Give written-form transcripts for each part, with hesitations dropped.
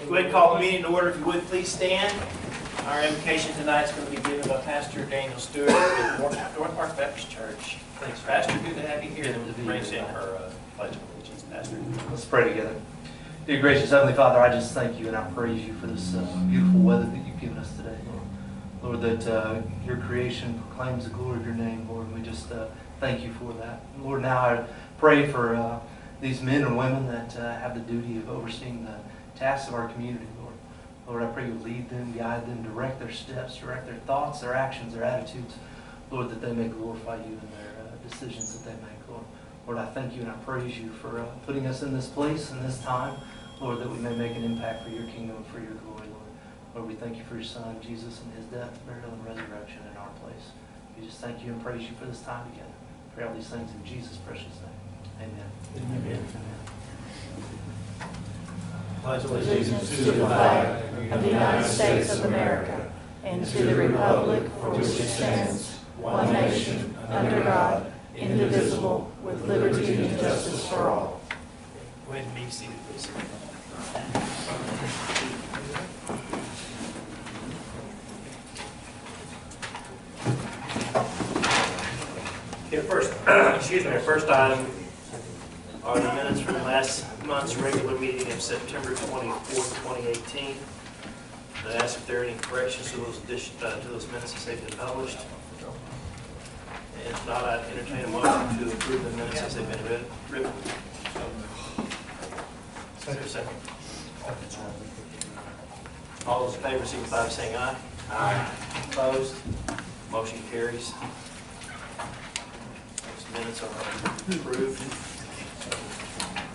Go ahead and call the meeting to order. If you would, please stand. Our invocation tonight is going to be given by Pastor Daniel Stewart with North Park Baptist Church. Thanks, Pastor. Good to have you here. And bring us in her pledge of allegiance, Pastor. Let's pray together. Dear gracious Heavenly Father, I just thank you and I praise you for this beautiful weather that you've given us today, Lord. Lord, that your creation proclaims the glory of your name, Lord. And we just thank you for that. Lord, now I pray for these men and women that have the duty of overseeing the tasks of our community, Lord. Lord, I pray you lead them, guide them, direct their steps, direct their thoughts, their actions, their attitudes, Lord, that they may glorify you in their decisions that they make, Lord. Lord, I thank you and I praise you for putting us in this place and this time, Lord, that we may make an impact for your kingdom and for your glory, Lord. Lord, we thank you for your Son, Jesus, and his death, burial, and resurrection in our place. We just thank you and praise you for this time together. Pray all these things in Jesus' precious name. Amen. Amen. Pledge Allegiance to the flag of the United States of America and to the republic for which it stands, one nation, under God, indivisible, with liberty and justice for all. Go ahead and be seated, please. Okay, our first item are the minutes from last month's regular meeting of September 24th, 2018. I ask if there are any corrections to those minutes as they've been published. And if not, I'd entertain a motion to approve the minutes as they've been written. Is there a second? All those in favor signify by saying aye. Aye. Opposed? Motion carries. Those minutes are approved.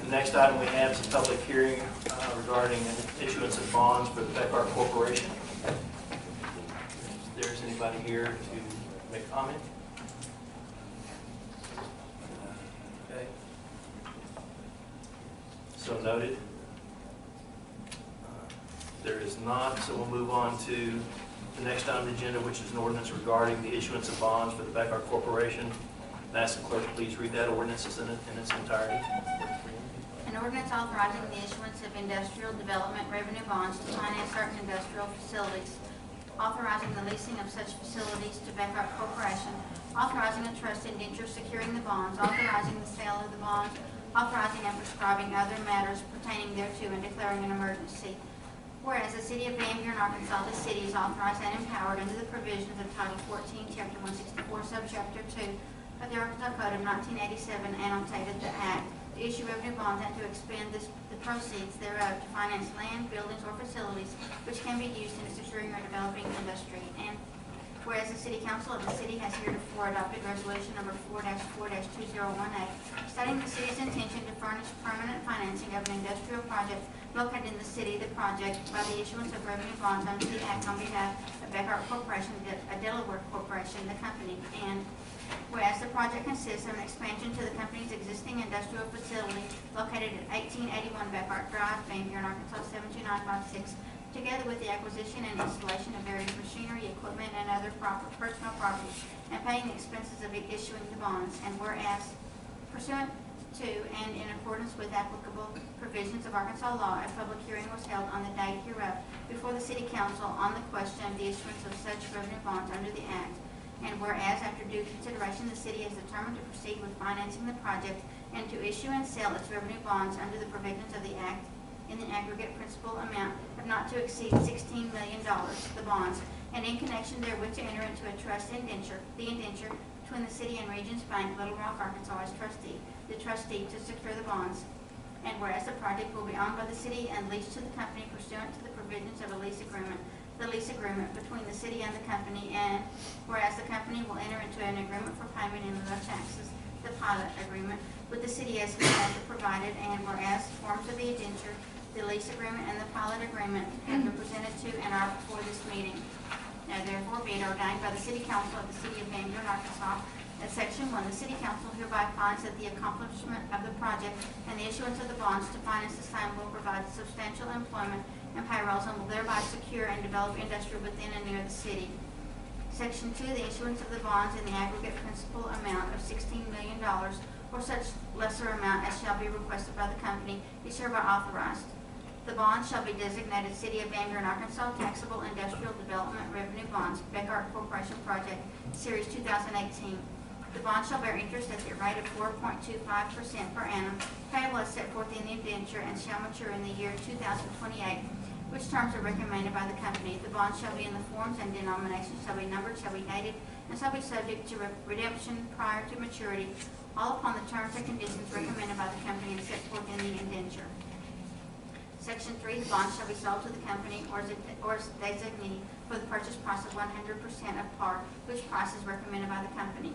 The next item we have is a public hearing regarding issuance of bonds for the Beckart Corporation. If there's anybody here to make a comment? Okay. So noted. There is not, so we'll move on to the next item on the agenda, which is an ordinance regarding the issuance of bonds for the Beckart Corporation. And ask the clerk to please read that ordinance in its entirety. An ordinance authorizing the issuance of industrial development revenue bonds to finance certain industrial facilities, authorizing the leasing of such facilities to Beckart Corporation, authorizing a trust indenture securing the bonds, authorizing the sale of the bonds, authorizing and prescribing other matters pertaining thereto, and declaring an emergency. Whereas the City of Van Buren, Arkansas, the city is authorized and empowered under the provisions of Title 14, Chapter 164, Subchapter 2 of the Arkansas Code of 1987, annotated the Act, to issue revenue bonds and to expend the proceeds thereof to finance land, buildings, or facilities which can be used in securing or developing industry. And whereas the City Council of the city has heretofore adopted Resolution Number 4-4-2018, stating the city's intention to furnish permanent financing of an industrial project located in the city, the project by the issuance of revenue bonds under the Act on behalf of Beckart Corporation, a Delaware corporation, the company. And whereas the project consists of an expansion to the company's existing industrial facility located at 1881 Beckart Drive, Van Buren, Arkansas 72956, together with the acquisition and installation of various machinery, equipment, and other personal property, and paying the expenses of issuing the bonds. And whereas, pursuant to and in accordance with applicable provisions of Arkansas law, a public hearing was held on the date hereof before the City Council on the question of the issuance of such revenue bonds under the Act. And whereas, after due consideration, the city has determined to proceed with financing the project and to issue and sell its revenue bonds under the provisions of the Act in the aggregate principal amount of not to exceed $16 million, the bonds, and in connection therewith to enter into a trust indenture, the indenture between the city and Regions Bank, Little Rock, Arkansas, as trustee, the trustee to secure the bonds. And whereas the project will be owned by the city and leased to the company pursuant to the provisions of a lease agreement, the lease agreement between the city and the company, and whereas the company will enter into an agreement for payment in lieu of taxes, the pilot agreement, with the city as hereafter provided, and whereas forms of the indenture, the lease agreement, and the pilot agreement have been presented to and are before this meeting. Now therefore be it ordained by the City Council of the City of Van Buren, Arkansas, that Section 1, the City Council hereby finds that the accomplishment of the project and the issuance of the bonds to finance the same will provide substantial employment and payrolls and will thereby secure and develop industry within and near the city. Section 2, the issuance of the bonds in the aggregate principal amount of $16 million or such lesser amount as shall be requested by the company is hereby authorized. The bonds shall be designated City of Van Buren, Arkansas Taxable Industrial Development Revenue Bonds, Beckart Corporation Project, Series 2018. The bond shall bear interest at the rate of 4.25% per annum, payable as set forth in the indenture, and shall mature in the year 2028, which terms are recommended by the company. The bond shall be in the forms and denominations shall be numbered, shall be dated, and shall be subject to redemption prior to maturity, all upon the terms and conditions recommended by the company and set forth in the indenture. Section 3, the bond shall be sold to the company or its designee for the purchase price of 100% of par, which price is recommended by the company.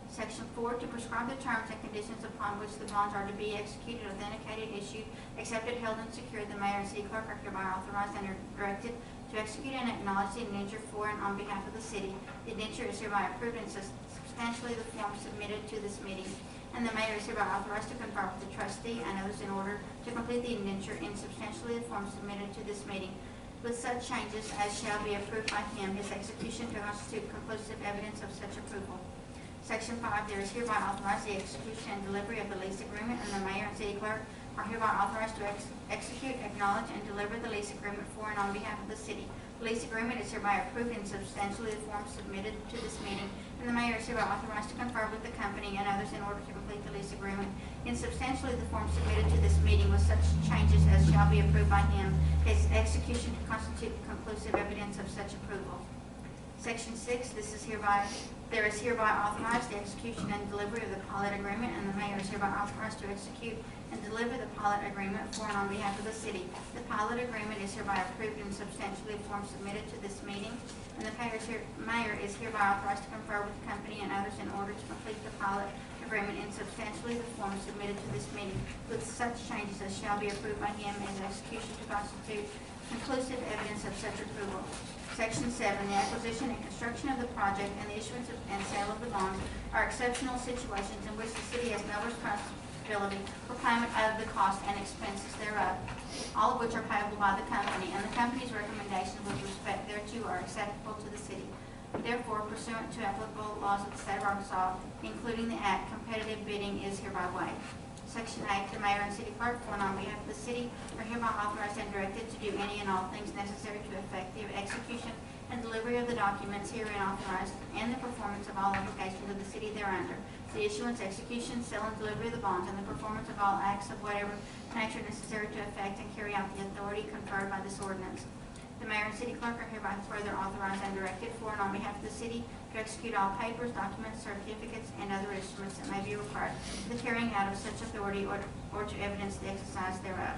Section 4, to prescribe the terms and conditions upon which the bonds are to be executed, authenticated, issued, accepted, held, and secured, the mayor and city clerk are hereby authorized and are directed to execute and acknowledge the indenture for and on behalf of the city. The indenture is hereby approved in substantially the form submitted to this meeting, and the mayor is hereby authorized to confer with the trustee and others in order to complete the indenture in substantially the form submitted to this meeting, with such changes as shall be approved by him, his execution to constitute conclusive evidence of such approval. Section 5, there is hereby authorized the execution and delivery of the lease agreement, and the mayor and city clerk are hereby authorized to execute, acknowledge, and deliver the lease agreement for and on behalf of the city. The lease agreement is hereby approved in substantially the form submitted to this meeting, and the mayor is hereby authorized to confer with the company and others in order to complete the lease agreement in substantially the form submitted to this meeting, with such changes as shall be approved by him, his execution to constitute conclusive evidence of such approval. Section 6, there is hereby authorized the execution and delivery of the pilot agreement, and the mayor is hereby authorized to execute and deliver the pilot agreement for and on behalf of the city. The pilot agreement is hereby approved in substantially the form submitted to this meeting, and the mayor is hereby authorized to confer with the company and others in order to complete the pilot agreement in substantially the form submitted to this meeting, with such changes as shall be approved by him and execution to constitute conclusive evidence of such approval. Section 7, the acquisition and construction of the project and the issuance and sale of the bonds are exceptional situations in which the city has no responsibility for payment of the cost and expenses thereof, all of which are payable by the company, and the company's recommendations with respect thereto are acceptable to the city. Therefore, pursuant to applicable laws of the state of Arkansas, including the Act, competitive bidding is hereby waived. Section 8, the mayor and city clerk, for and on behalf of the city, are hereby authorized and directed to do any and all things necessary to effect the execution and delivery of the documents herein authorized and the performance of all obligations of the city thereunder, the issuance, execution, sale, and delivery of the bonds, and the performance of all acts of whatever nature necessary to effect and carry out the authority conferred by this ordinance. The mayor and city clerk are hereby further authorized and directed for and on behalf of the city to execute all papers, documents, certificates, and other instruments that may be required for the carrying out of such authority or to evidence the exercise thereof.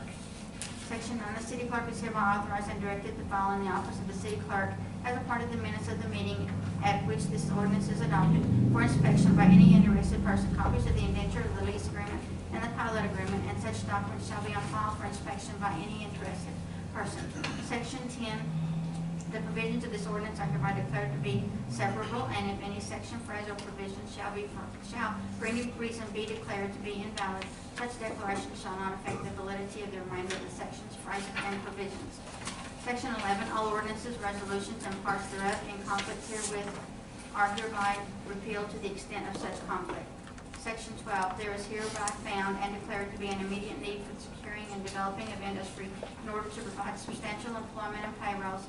Section 9, the city clerk is hereby authorized and directed to file in the office of the city clerk as a part of the minutes of the meeting at which this ordinance is adopted for inspection by any interested person copies of the indenture of the lease agreement and the pilot agreement, and such documents shall be on file for inspection by any interested person. Section 10, the provisions of this ordinance are hereby declared to be severable, and if any section, phrase, or provision shall for any reason be declared to be invalid, such declaration shall not affect the validity of the remainder of the sections, phrases, and provisions. Section 11, all ordinances, resolutions, and parts thereof in conflict herewith are hereby repealed to the extent of such conflict. Section 12, there is hereby found and declared to be an immediate need for the securing and developing of industry in order to provide substantial employment and payrolls,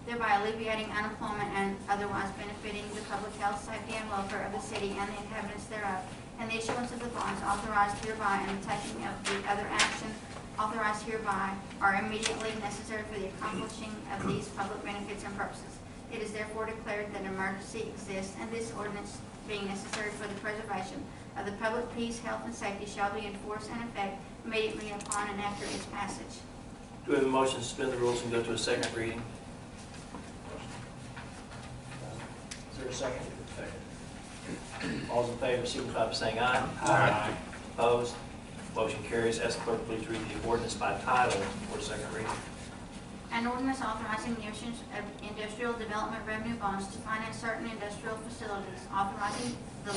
thereby alleviating unemployment and otherwise benefiting the public health, safety, and welfare of the city and the inhabitants thereof, and the issuance of the bonds authorized hereby and the taking of the other action authorized hereby are immediately necessary for the accomplishing of these public benefits and purposes. It is therefore declared that an emergency exists, and this ordinance being necessary for the preservation of the public peace, health, and safety shall be in force and effect immediately upon and after its passage. Do we have a motion to suspend the rules and go to a second reading? Is there a second? Second. All those in favor signify by saying aye. Aye. Opposed? Motion carries. Ask the clerk please read the ordinance by title for second reading. An ordinance authorizing the issuance of industrial development revenue bonds to finance certain industrial facilities, authorizing the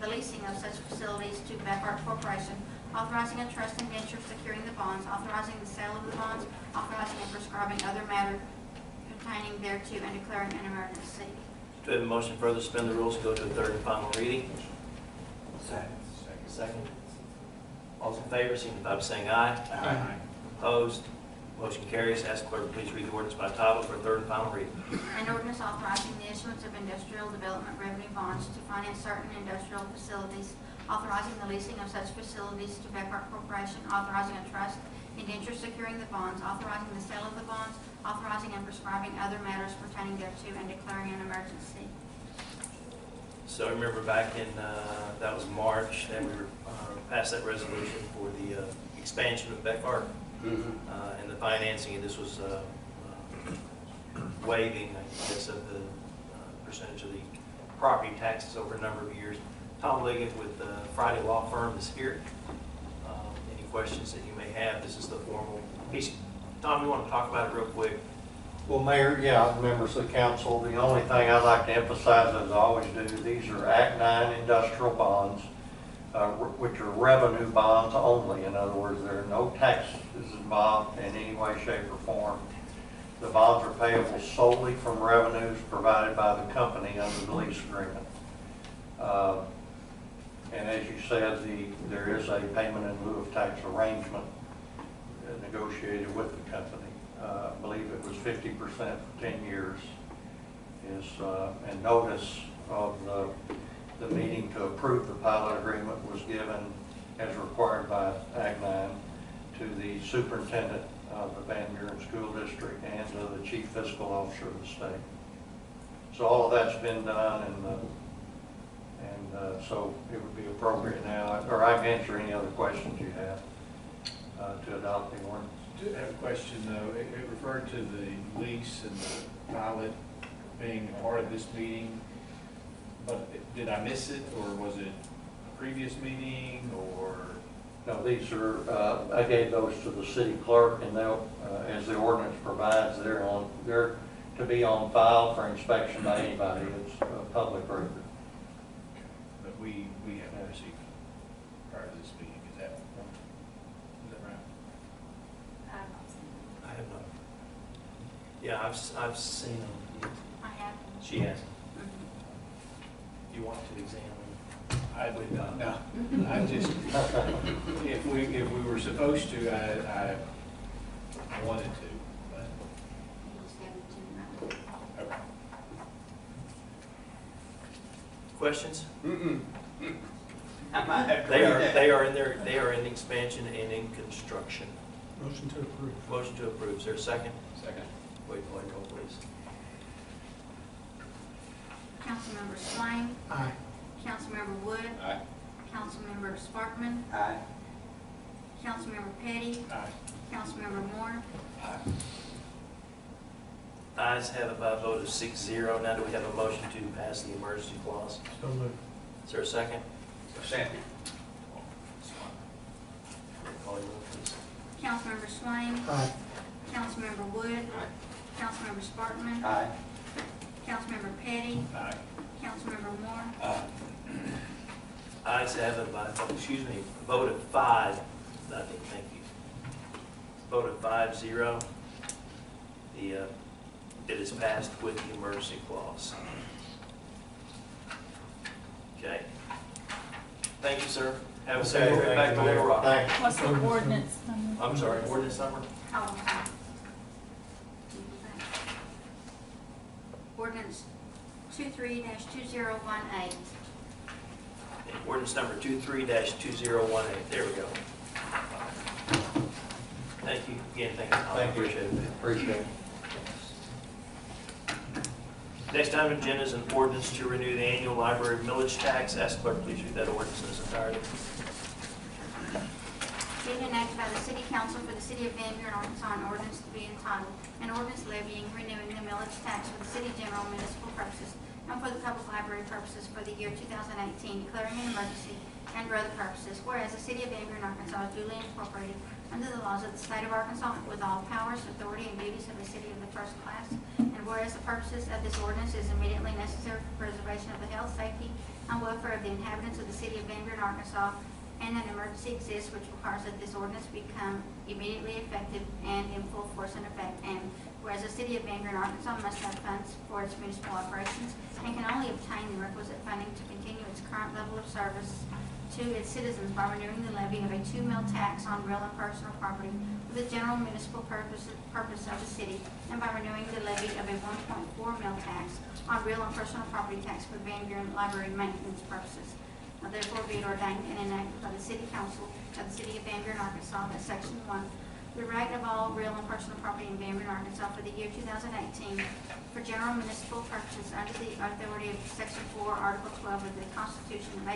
leasing of such facilities to Beckart Corporation, authorizing a trust indenture securing the bonds, authorizing the sale of the bonds, authorizing and prescribing other matter pertaining thereto, and declaring an emergency. Do we have a motion to further suspend the rules and go to a third and final reading? Second. Second. All those in favor signify by saying aye. Aye. Opposed? Motion carries. Ask clerk to please read the ordinance by title for a third and final reading. An ordinance authorizing the issuance of industrial development revenue bonds to finance certain industrial facilities, authorizing the leasing of such facilities to Beckhart Corporation, authorizing a trust indenture securing the bonds, authorizing the sale of the bonds, authorizing and prescribing other matters pertaining thereto, and declaring an emergency. So remember back in, that was March, that we were passed that resolution for the expansion of Beckhart and the financing, and this was waiving, I guess, of the percentage of the property taxes over a number of years. Tom Liggett with Friday Law Firm is here. Any questions that you may have? This is the formal piece. Tom, you want to talk about it real quick? Well, Mayor, yeah, members of the council, the only thing I'd like to emphasize, as I always do, these are Act 9 industrial bonds, which are revenue bonds only. In other words, there are no taxes involved in any way, shape, or form. The bonds are payable solely from revenues provided by the company under the lease agreement. And as you said, there is a payment in lieu of tax arrangement negotiated with the company. I believe it was 50% for 10 years. And notice of the meeting to approve the pilot agreement was given as required by Act 9 to the superintendent of the Van Buren School District and to the chief fiscal officer of the state. So all of that's been done, and so it would be appropriate now, or I can answer any other questions you have to adopt the ordinance. I do have a question though. It referred to the lease and the pilot being a part of this meeting, but did I miss it, or was it a previous meeting, or? No, these are, I gave those to the city clerk, and they'll, as the ordinance provides, they're to be on file for inspection by anybody. It's a public record. But we haven't received prior to this meeting, is that right? I have not. Yeah, I've seen them. I have. She has. Mhm. Do you want to examine? I would not, no. I just, if we were supposed to, I wanted to, but, Just have it to, okay. Questions? I might have to They read are, that. they are in expansion and in construction. Motion to approve. Motion to approve. Is there a second? Second. Wait, roll, please. Councilmember Swain, Aye. Councilmember Wood, Aye. Councilmember Sparkman, Aye. Councilmember Petty, Aye. Councilmember Moore, Ayes have it by a vote of 6-0. Now do we have a motion to pass the emergency clause? So moved. Is there a second? Second. Call your roll, please. Councilmember Swain, Aye. Councilmember Wood, Councilmember Sparkman, Aye. Councilmember Petty, Aye. Councilmember Moore, Aye. Ayes have it by, a vote of 5, nothing, thank you. Vote of 5-0. It is passed with the emergency clause. Okay. Thank you, sir. Have a safe trip back to Little Rock. Thanks. What's the ordinance number? I'm sorry, ordinance number? oh, okay. Ordinance 23-2018. Ordinance number 23-2018. There we go. Thank you again. Thank you, Tom. Thank you. Appreciate it. Appreciate it. Next item on the agenda is an ordinance to renew the annual library millage tax. Ask clerk, please read that ordinance in its entirety. Being enacted by the City Council for the City of Van Buren, Arkansas, an ordinance to be entitled, an ordinance levying, renewing the millage tax for the city general municipal purposes and for the public library purposes for the year 2018, declaring an emergency and for other purposes. Whereas the City of Van Buren, Arkansas is duly incorporated under the laws of the state of Arkansas with all powers, authority, and duties of a city of the first class. And whereas the purposes of this ordinance is immediately necessary for preservation of the health, safety, and welfare of the inhabitants of the City of Van Buren, Arkansas, and an emergency exists which requires that this ordinance become immediately effective and in full force and effect. And whereas the City of Van Buren, Arkansas must have funds for its municipal operations and can only obtain the requisite funding to continue its current level of service to its citizens by renewing the levy of a 2 mil tax on real and personal property for the general municipal purpose of the city, and by renewing the levy of a 1.4 mil tax on real and personal property tax for Van Buren Library maintenance purposes. Now therefore be it ordained and enacted by the City Council of the City of Van Buren, Arkansas, that Section 1, the rate of all real and personal property in Van Buren, Arkansas for the year 2018 for general municipal purposes under the authority of Section 4, Article 12 of the Constitution of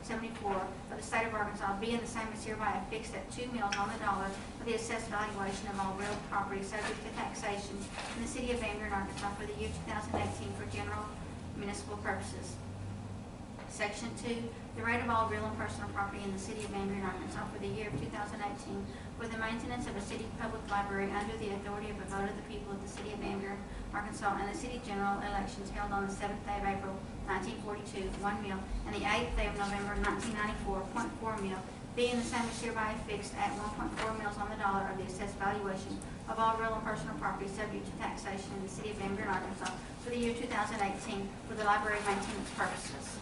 1874 of the State of Arkansas, being the same as hereby affixed at 2 mils on the dollar for the assessed valuation of all real property subject to taxation in the City of Van Buren, Arkansas for the year 2018 for general municipal purposes. Section 2, the rate of all real and personal property in the City of Van Buren, Arkansas for the year of 2018 for the maintenance of a city public library under the authority of a vote of the people of the City of Van Buren, Arkansas, and the city general elections held on the 7th day of April, 1942, 1 mil, and the 8th day of November, 1994, 0.4 mil, being the same as hereby affixed at 1.4 mils on the dollar of the assessed valuation of all real and personal property subject to taxation in the City of Van Buren, Arkansas for the year 2018 for the library maintenance purposes.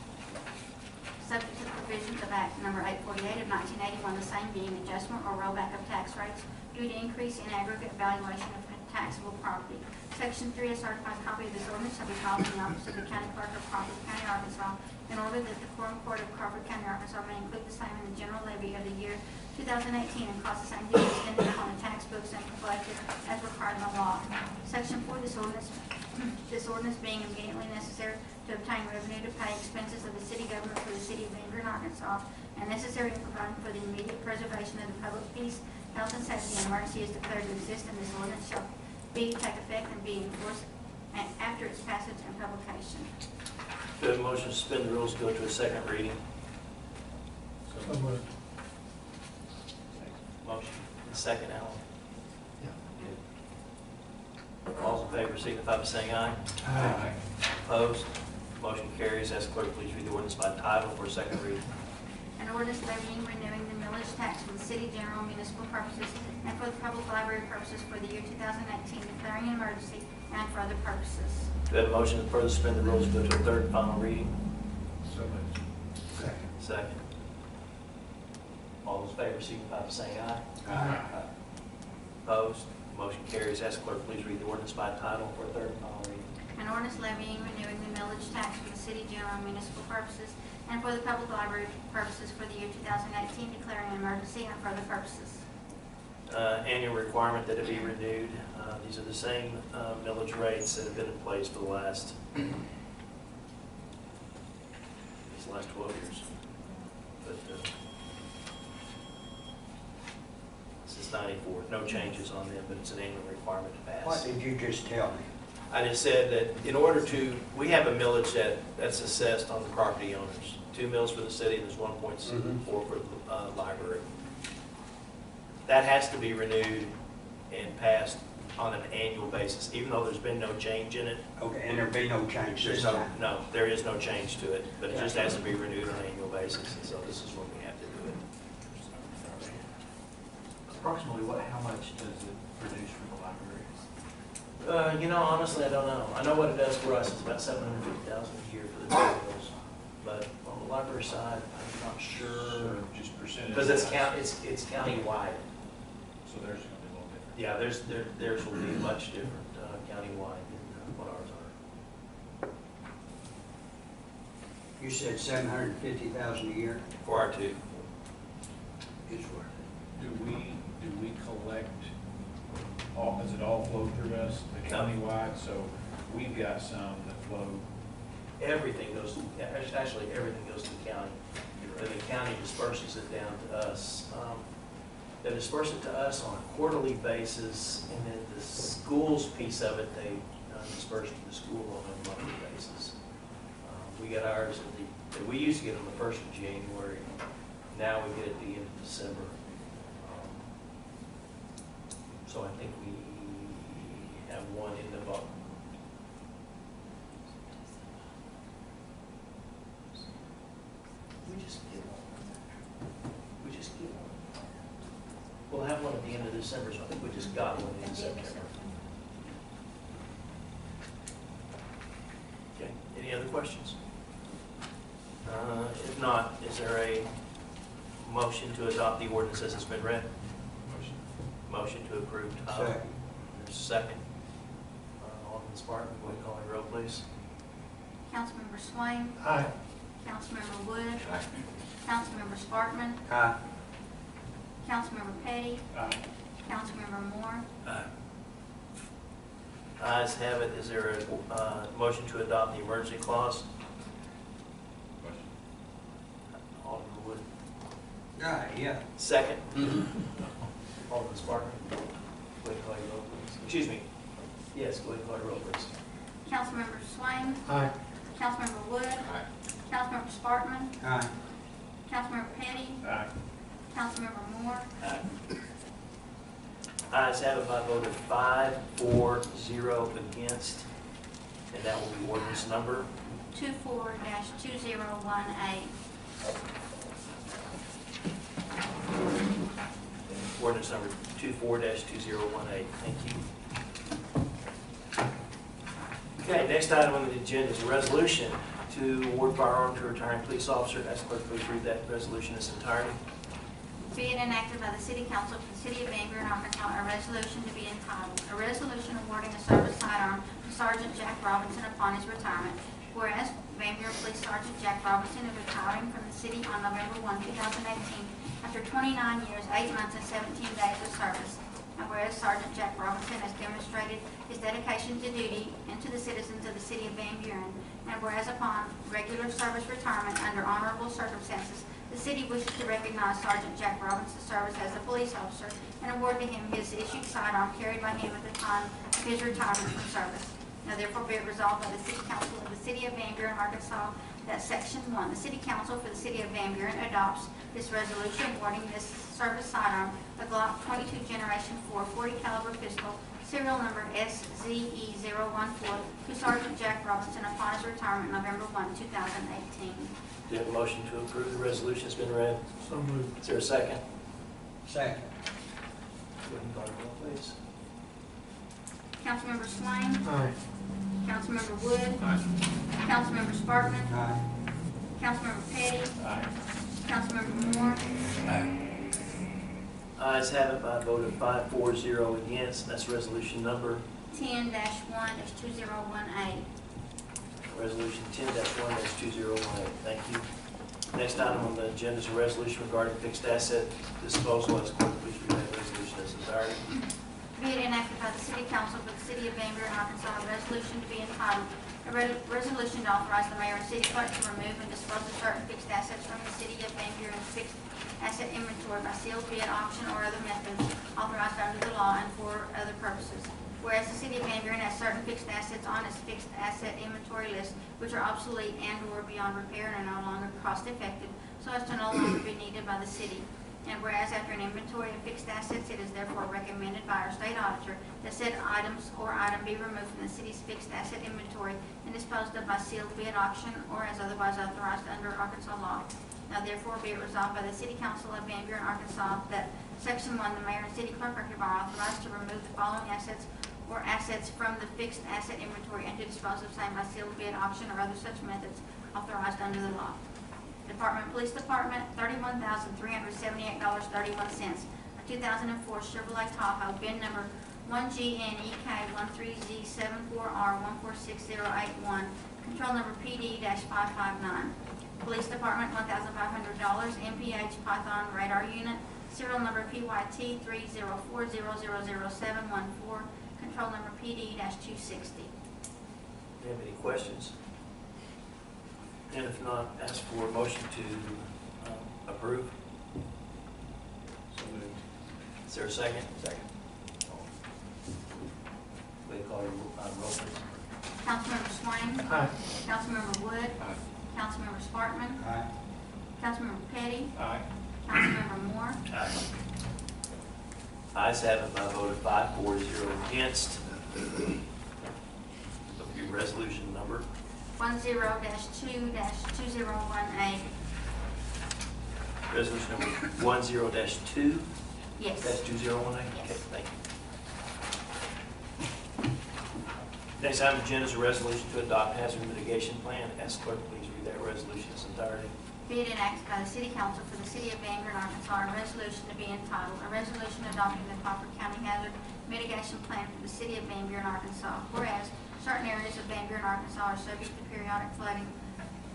Subject to the provisions of Act Number 848 of 1981, the same being adjustment or rollback of tax rates due to increase in aggregate valuation of taxable property. Section 3, a certified copy of this ordinance shall be filed in the office of the County Clerk of Crawford County, Arkansas, in order that the Quorum Court of Crawford County, Arkansas may include the same in the general levy of the year 2018 and cause the same to be extended upon the tax books and collected as required by law. Section 4, this ordinance being immediately necessary to obtain revenue to pay expenses of the city government for the City of Van Buren, Arkansas, and necessary in providing for the immediate preservation of the public peace, health, and safety, and emergency is declared to exist, and this ordinance shall take effect and be enforced after its passage and publication. Do we have a motion to suspend the rules, go to a second reading? So moved. Motion. Second, Alan. All those in favor signify by saying aye. Aye. Opposed? Motion carries. Ask clerk please read the ordinance by title for a second reading. An ordinance levying, renewing the millage tax for the city general municipal purposes and for the public library purposes for the year 2018, declaring an emergency and for other purposes. Do we have a motion to further suspend the rules, go to a third and final reading? So moved. Second. Second. All those in favor signify by saying aye. Aye. Opposed? Motion carries. Ask clerk please read the ordinance by title for a third and final reading. An ordinance levying, renewing the millage tax for the city general municipal purposes and for the public library purposes for the year 2018, declaring an emergency and for other purposes. Annual requirement that it be renewed. These are the same millage rates that have been in place for the last 12 years. But since '94, no changes on them, but it's an annual requirement to pass. What did you just tell me? I just said that in order to, we have a millage that's assessed on the property owners. 2 mills for the city, and there's 1.4 for the library. That has to be renewed and passed on an annual basis, even though there's been no change in it. Okay, and there'll be no change this time? No, there is no change to it, but it just has to be renewed on an annual basis, and so this is when we have to do it. Approximately how much does it produce for the library? Honestly, I don't know. I know what it does for us. It's about $750,000 a year for the 2 mills, but on the library side, I'm not sure. Just percentage. Because it's county-wide. So there's going to be a little different. Yeah, theirs will be much different county-wide than what ours are. You said 750,000 a year? For our 2. Is what? Do we collect, does it all flow through us, the countywide? So we've got some that flow. Everything goes to, actually everything goes to the county. And the county disperses it down to us. They disperse it to us on a quarterly basis, and then the schools piece of it, they disperse to the school on a monthly basis. We get ours we used to get them the 1st of January. Now we get it at the end of December. So I think we have one in the book. We just get one. We'll have one at the end of December, so I think we just got one in September. Okay, any other questions? If not, is there a motion to adopt the ordinance as it's been read? motion to approve, Tom. Second. There's a second. Alderman Spartan, will you call the roll, please? Councilmember Swain, Aye. Councilmember Wood, Councilmember Sparkman, Aye. Councilmember Petty, Aye. Councilmember Moore, Ayes have it. Is there a motion to adopt the emergency clause? Alderman Wood. Aye, yeah. Second. Alderman Spartan. Go ahead and call your roll, please. Excuse me. Yes, go ahead and call your roll, please. Councilmember Swain, Aye. Councilmember Wood, Councilmember Sparkman, Aye. Councilmember Petty, Aye. Councilmember Moore, Ayes have it by a vote of 5-4-0 against, and that will be ordinance number 24-2018. Ordinance number 24-2018. Thank you. Okay, next item on the agenda is a resolution to award firearm to a retiring police officer. Ask clerk please read that resolution in its entirety. Be it enacted by the City Council of the City of Van Buren, Arkansas, a resolution to be entitled, a resolution awarding a service sidearm to Sergeant Jack Robinson upon his retirement. Whereas Van Buren Police Sergeant Jack Robinson is retiring from the city on November 1, 2018, after 29 years, 8 months, and 17 days of service. And whereas Sergeant Jack Robinson has demonstrated his dedication to duty and to the citizens of the city of Van Buren, and whereas upon regular service retirement under honorable circumstances, the city wishes to recognize Sergeant Jack Robinson's service as a police officer and award to him his issued sidearm carried by him at the time of his retirement from service. Now therefore be it resolved by the City Council of the City of Van Buren, Arkansas, that Section 1, the City Council for the City of Van Buren adopts this resolution awarding this service sidearm, a Glock 22 Generation 4 40 caliber pistol, serial number SZE014, to Sergeant Jack Robinson upon his retirement November 1, 2018. Do you have a motion to approve the resolution that's been read? So moved. Is there a second? Second. Go ahead and call the roll, please. Councilmember Swain, Aye. Councilmember Wood, Councilmember Sparkman, Aye. Councilmember Petty, Aye. Councilmember Moore, Ayes have it by a vote of 5-4-0 against. That's resolution number 10-1-2018. Resolution 10-1-2018. Thank you. Next item on the agenda is a resolution regarding fixed asset disposal. As clerk, please read that resolution in its entirety. Be it enacted by the City Council for the City of Van Buren, Arkansas, a resolution to be entitled, a resolution to authorize the mayor and city clerk to remove and dispose of certain fixed assets from the City of Van Buren's fixed asset inventory by sealed bid, auction, or other methods authorized under the law and for other purposes. Whereas the City of Van Buren has certain fixed assets on its fixed asset inventory list which are obsolete and/or beyond repair and are no longer cost-effective, so as to no longer be needed by the city. And whereas after an inventory of fixed assets, it is therefore recommended by our state auditor that said items or item be removed from the city's fixed asset inventory and disposed of by sealed bid, auction, or as otherwise authorized under Arkansas law. Now therefore be it resolved by the City Council of Van Buren, Arkansas, that Section 1, the mayor and city clerk are hereby authorized to remove the following assets or assets from the fixed asset inventory and to dispose of same by sealed bid, auction, or other such methods authorized under the law. Department, Police Department, $31,378.31. A 2004 Chevrolet Tahoe, VIN number 1GNEK13Z74R146081, control number PD-559. Police Department, $1,500, MPH Python radar unit, serial number PYT304000714, control number PD-260. Do you have any questions? And if not, ask for a motion to approve. So moved. Is there a second? Second. Will you call your roll, please? Councilmember Swain, Aye. Councilmember Wood, Aye. Councilmember Sparkman, Aye. Councilmember Petty, Aye. Councilmember Moore, Aye. Ayes have it by a vote of 5-4-0 against. Your resolution number 10-2-2018. Resolution number 10-2-2018? Yes. Okay, Yes. thank you. Next item on the agenda is a resolution to adopt hazard mitigation plan. Ask clerk, please read that resolution in its entirety. be it enacted by the City Council for the City of Van Buren, Arkansas, a resolution to be entitled, a resolution adopting the Crawford County Hazard Mitigation Plan for the City of Van Buren, Arkansas. Whereas certain areas of Van Buren, Arkansas are subject to periodic flooding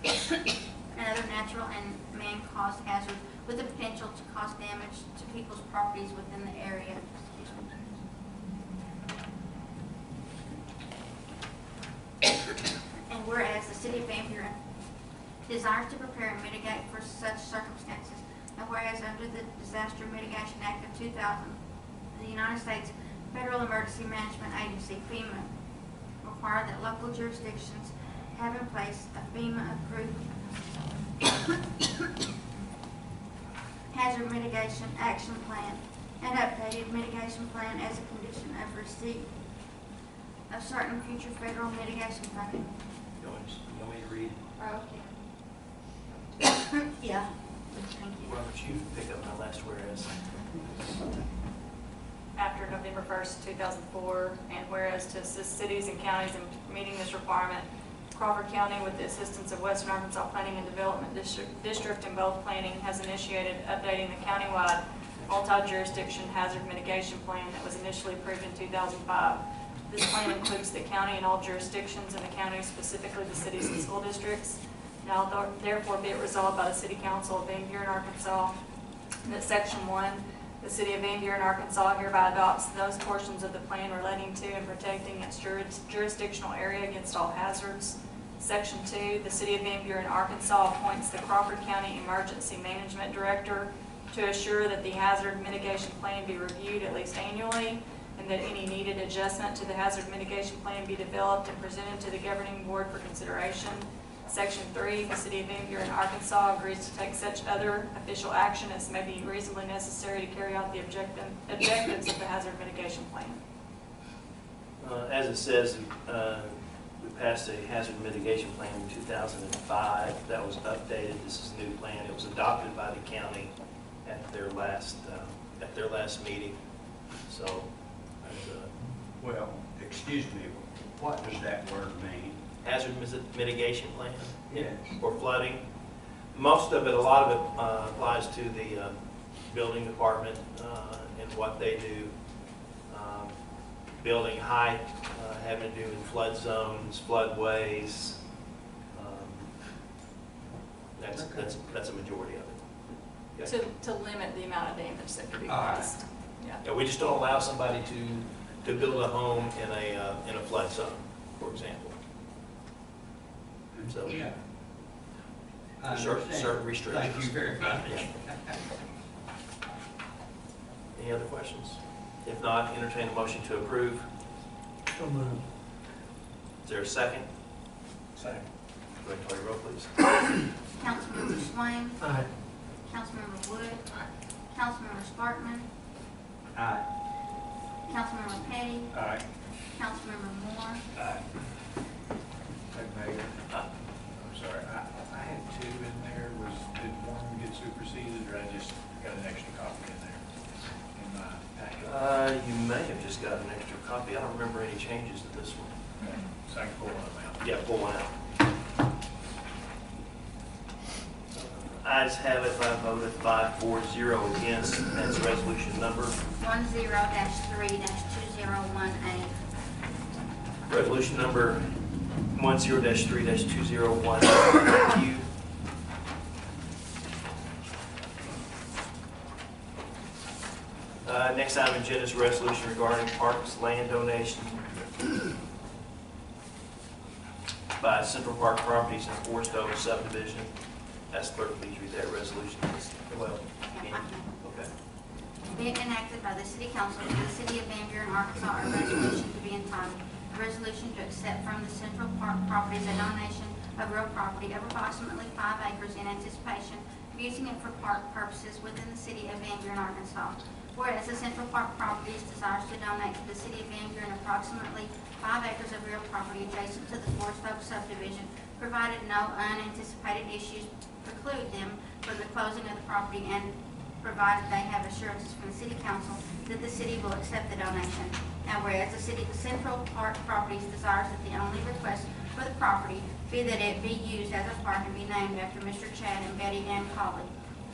and other natural and man-caused hazards with the potential to cause damage to people's properties within the area. And whereas the City of Van Buren desires to prepare and mitigate for such circumstances, and whereas under the Disaster Mitigation Act of 2000, the United States Federal Emergency Management Agency, FEMA, require that local jurisdictions have in place a FEMA-approved hazard mitigation action plan and updated mitigation plan as a condition of receipt of certain future federal mitigation funding. You want me to read? Okay. Yeah. Thank you. Robert, you pick up my last whereas. After November 1st, 2004, and whereas to assist cities and counties in meeting this requirement, Crawford County, with the assistance of Western Arkansas Planning and Development District in both planning, has initiated updating the countywide multi-jurisdiction hazard mitigation plan that was initially approved in 2005. This plan includes the county and all jurisdictions in the county, specifically the cities and school districts. Now, therefore, be it resolved by the City Council of Van Buren, Arkansas, that Section 1, the City of Van Buren, Arkansas hereby adopts those portions of the plan relating to and protecting its jurisdictional area against all hazards. Section 2, the City of Van Buren, Arkansas appoints the Crawford County Emergency Management Director to assure that the hazard mitigation plan be reviewed at least annually, and that any needed adjustment to the hazard mitigation plan be developed and presented to the governing board for consideration. Section 3, the City of Van Buren, Arkansas agrees to take such other official action as may be reasonably necessary to carry out the objectives of the hazard mitigation plan. As it says, we passed a hazard mitigation plan in 2005. That was updated. This is a new plan. It was adopted by the county at their last meeting. So, Well, excuse me, what does that word mean? hazard mitigation plan Yes. for flooding. Most of it, a lot of it applies to the building department and what they do. Building height, having to do with flood zones, floodways. That's a majority of it. Yeah. To limit the amount of damage that could be All right. caused. Yeah. Yeah, we just don't allow somebody to build a home in a flood zone, for example. So, Yeah. I certain understand. restrictions. Thank you very much. Yeah. Any other questions? If not, entertain a motion to approve. So moved. Is there a second? Second. Go ahead and call your roll, please. Councilmember Swain, Aye. Councilmember Wood, Councilmember Sparkman, Aye. Councilmember Petty, Aye. Councilmember Moore, Hey, Mayor. I'm sorry, I had two in there. Did one get superseded, or I just got an extra copy in there in my packet? You may have just got an extra copy. I don't remember any changes to this one. Okay, so I can pull one of them out. Yeah, pull one out. Ayes have it by a vote of 5-4-0 against. That's resolution number. 10-3-2018. Resolution number 10-3-201. Thank you. Next item on the agenda is a resolution regarding parks land donation by Central Park Properties and Forest Oak subdivision. That's clerk, please read that resolution. Well, okay. Be it enacted by the City Council of the City of Van Buren, Arkansas, a resolution to be entitled, a resolution to accept from the Central Park Properties a donation of real property of approximately 5 acres in anticipation of using it for park purposes within the City of Van Buren, Arkansas. Whereas the Central Park Properties desires to donate to the City of Van Buren approximately 5 acres of real property adjacent to the Forest Oak subdivision, provided no unanticipated issues preclude them from the closing of the property, and provided they have assurances from the City Council that the city will accept the donation. Now whereas the City of Central Park Properties desires that the only request for the property be that it be used as a park and be named after Mr. Chad and Betty Ann Colley.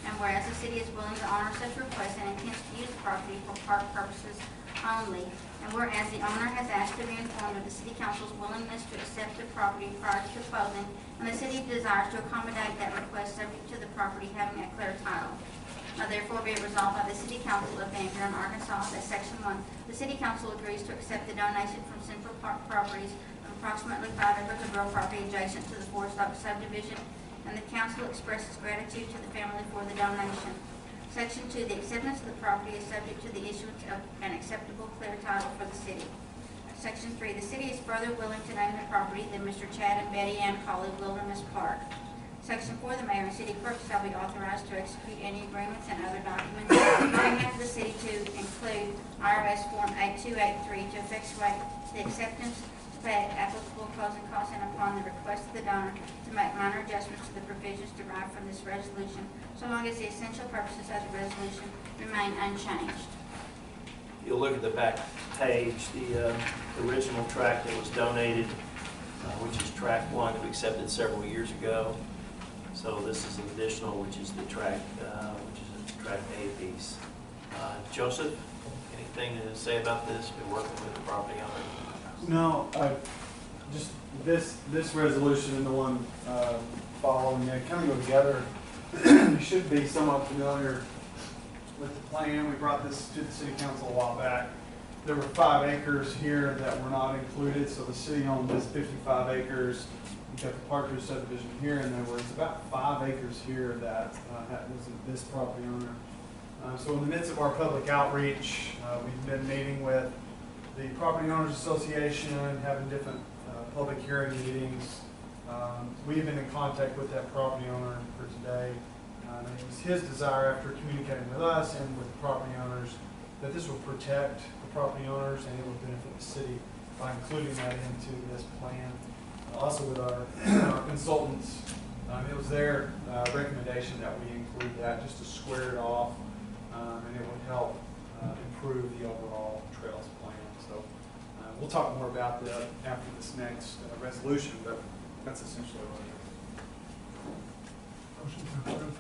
And whereas the city is willing to honor such request and intends to use the property for park purposes only. And whereas the owner has asked to be informed of the city council's willingness to accept the property prior to closing, and the city desires to accommodate that request subject to the property having a clear title. Now therefore be it resolved by the City Council of Van Buren, Arkansas, that Section 1, the City Council agrees to accept the donation from Central Park Properties of approximately 5 acres of real property adjacent to the Forest Oak subdivision, and the council expresses gratitude to the family for the donation. Section 2, the acceptance of the property is subject to the issuance of an acceptable clear title for the city. Section 3, the city is further willing to name the property than Mr. Chad and Betty Ann Colley Wilderness Park. Section 4, the mayor and city clerk shall be authorized to execute any agreements and other documents bringing into the city to include IRS Form 8283 to effectuate the acceptance, to pay applicable closing costs, and upon the request of the donor to make minor adjustments to the provisions derived from this resolution, so long as the essential purposes of the resolution remain unchanged. You'll look at the back page, the original tract that was donated, which is tract 1 that we accepted several years ago. So this is an additional, which is the tract, which is a tract A piece. Joseph, anything to say about this? Been working with the property owner? No, just this resolution and the one following it kind of go together. You should be somewhat familiar with the plan. We brought this to the city council a while back. There were 5 acres here that were not included, so the city owned this 55 acres. You got the Parker subdivision here, and there was about 5 acres here that was this property owner. So in the midst of our public outreach, we've been meeting with the Property Owners Association, having different public hearing meetings. We've been in contact with that property owner for today. And it was his desire, after communicating with us and with the property owners, that this will protect the property owners and it will benefit the city by including that into this plan. Also with our consultants, it was their recommendation that we include that just to square it off, and it would help improve the overall trails plan. So we'll talk more about that after this next resolution, but that's essentially what it is.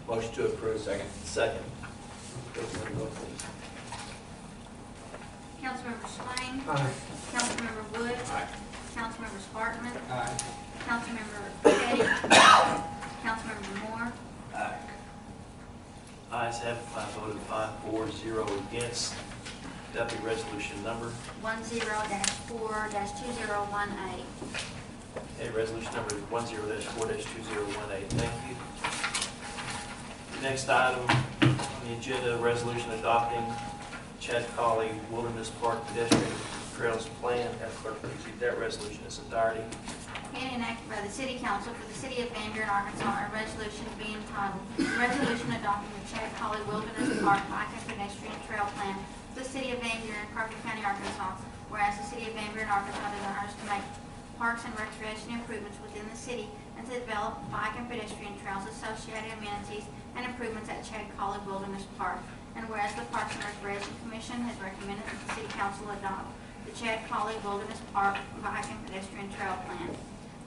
Motion to approve, second. Second. Go for the vote, please. Councilmember Swain. Aye. Councilmember Wood. Aye. Councilmember Sparkman. Aye. Councilmember Petty. Councilmember Moore. Aye. Ayes have it, 5 voted, 5-4-0 against. Deputy resolution number. 10-4-2018. Okay, resolution number 10-4-2018. Thank you. The next item on the agenda, resolution adopting Chad Colley Wilderness Park Pedestrian Trails Plan. Have clerk please read that resolution in its entirety. And enacted by the City Council for the City of Van Buren, Arkansas, a resolution being entitled, Resolution Adopting the Chad Colley Wilderness Park Bike and Pedestrian Trail Plan for the City of Van Buren, Crawford County, Arkansas. Whereas the City of Van Buren, Arkansas desires to make parks and recreation improvements within the city and to develop bike and pedestrian trails, associated amenities, and improvements at Chad Colley Wilderness Park. And whereas the Parks and Recreation Commission has recommended that the City Council adopt the Chad Colley Wilderness Park Bike and Pedestrian Trail Plan.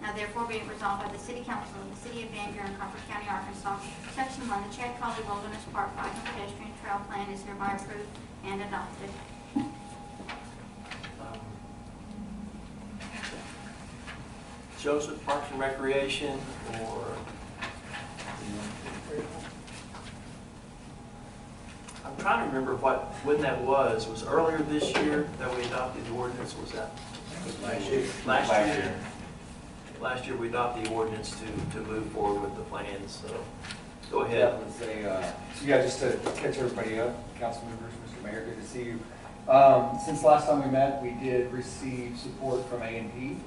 Now therefore be it resolved by the City Council of the City of Van Buren, Crawford County, Arkansas, Section 1, the Chad Colley Wilderness Park Bike and Pedestrian Trail Plan is hereby approved and adopted. Joseph, Parks and Recreation, or I'm trying to remember when that was. Was earlier this year that we adopted the ordinance? Was that Last year. Last year we adopted the ordinance to move forward with the plans. So go Yeah, ahead. let's say, so yeah, just to catch everybody up, council members, Mr. Mayor, good to see you. Since last time we met, we did receive support from A&P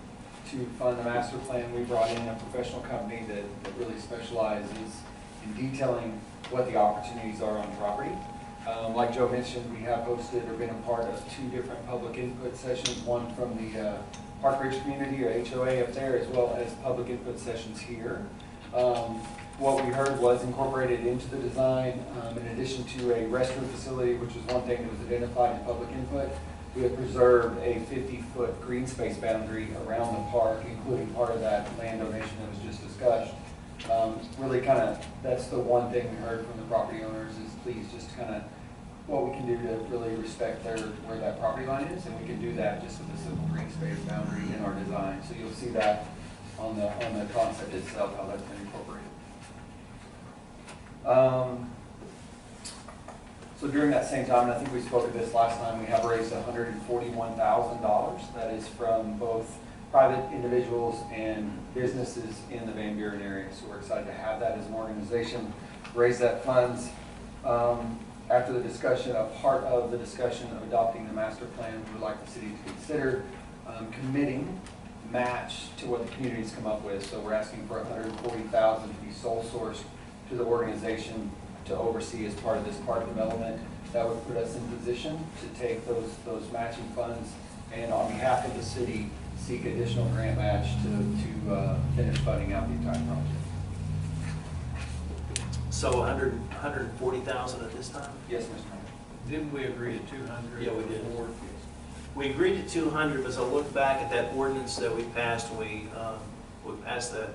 to fund the master plan. We brought in a professional company that really specializes in detailing what the opportunities are on property. Like Joe mentioned, we have hosted or been a part of 2 different public input sessions, one from the Park Ridge community or HOA up there, as well as public input sessions here. What we heard was incorporated into the design, in addition to a restroom facility, which was one thing that was identified in public input. we have preserved a 50-foot green space boundary around the park, including part of that land donation that was just discussed. Really kind of, that's the one thing we heard from the property owners is please just kind of what we can do to really respect where that property line is, and we can do that just with a simple green space boundary in our design. So you'll see that on the concept itself, how that's been incorporated. So during that same time, and I think we spoke of this last time, we have raised $141,000. That is from both private individuals and businesses in the Van Buren area. So we're excited to have that as an organization, raise that funds. After the discussion, a part of the discussion of adopting the master plan, we would like the city to consider committing match to what the community's come up with. So we're asking for $140,000 to be sole sourced to the organization to oversee as part of this park development. That would put us in position to take those matching funds and on behalf of the city, seek additional grant match to finish funding out the entire project. So 140,000 at this time? Yes, Mr. Mayor. Didn't we agree to 200? Yeah, we did. before? We agreed to 200, but as I look back at that ordinance that we passed, we passed that,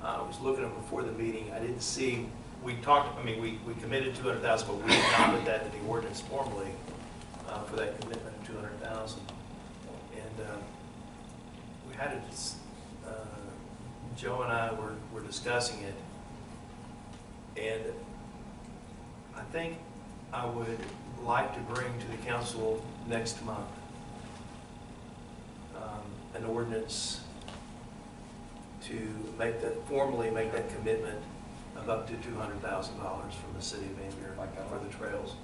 I was looking at it before the meeting, I didn't see, we committed 200,000, but we did not put that in the ordinance formally for that commitment of 200,000. And we had it, Joe and I were discussing it, and I think I would like to bring to the council next month an ordinance to formally make that commitment of up to $200,000 from the city of Van Buren for the trails.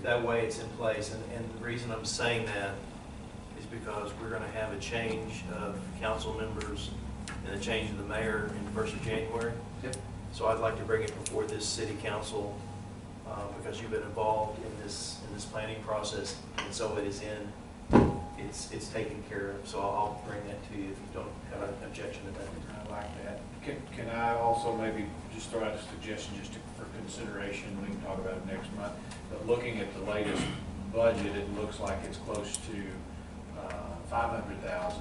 That way it's in place, and the reason I'm saying that is because we're going to have a change of council members and a change of the mayor in the 1st of January. Yep. So I'd like to bring it before this city council because you've been involved in this planning process, and so it is it's taken care of. So I'll bring that to you if you don't have an objection to that. I like that. Can I also maybe just throw out a suggestion for consideration? We can talk about it next month. But looking at the latest budget, it looks like it's close to 500,000.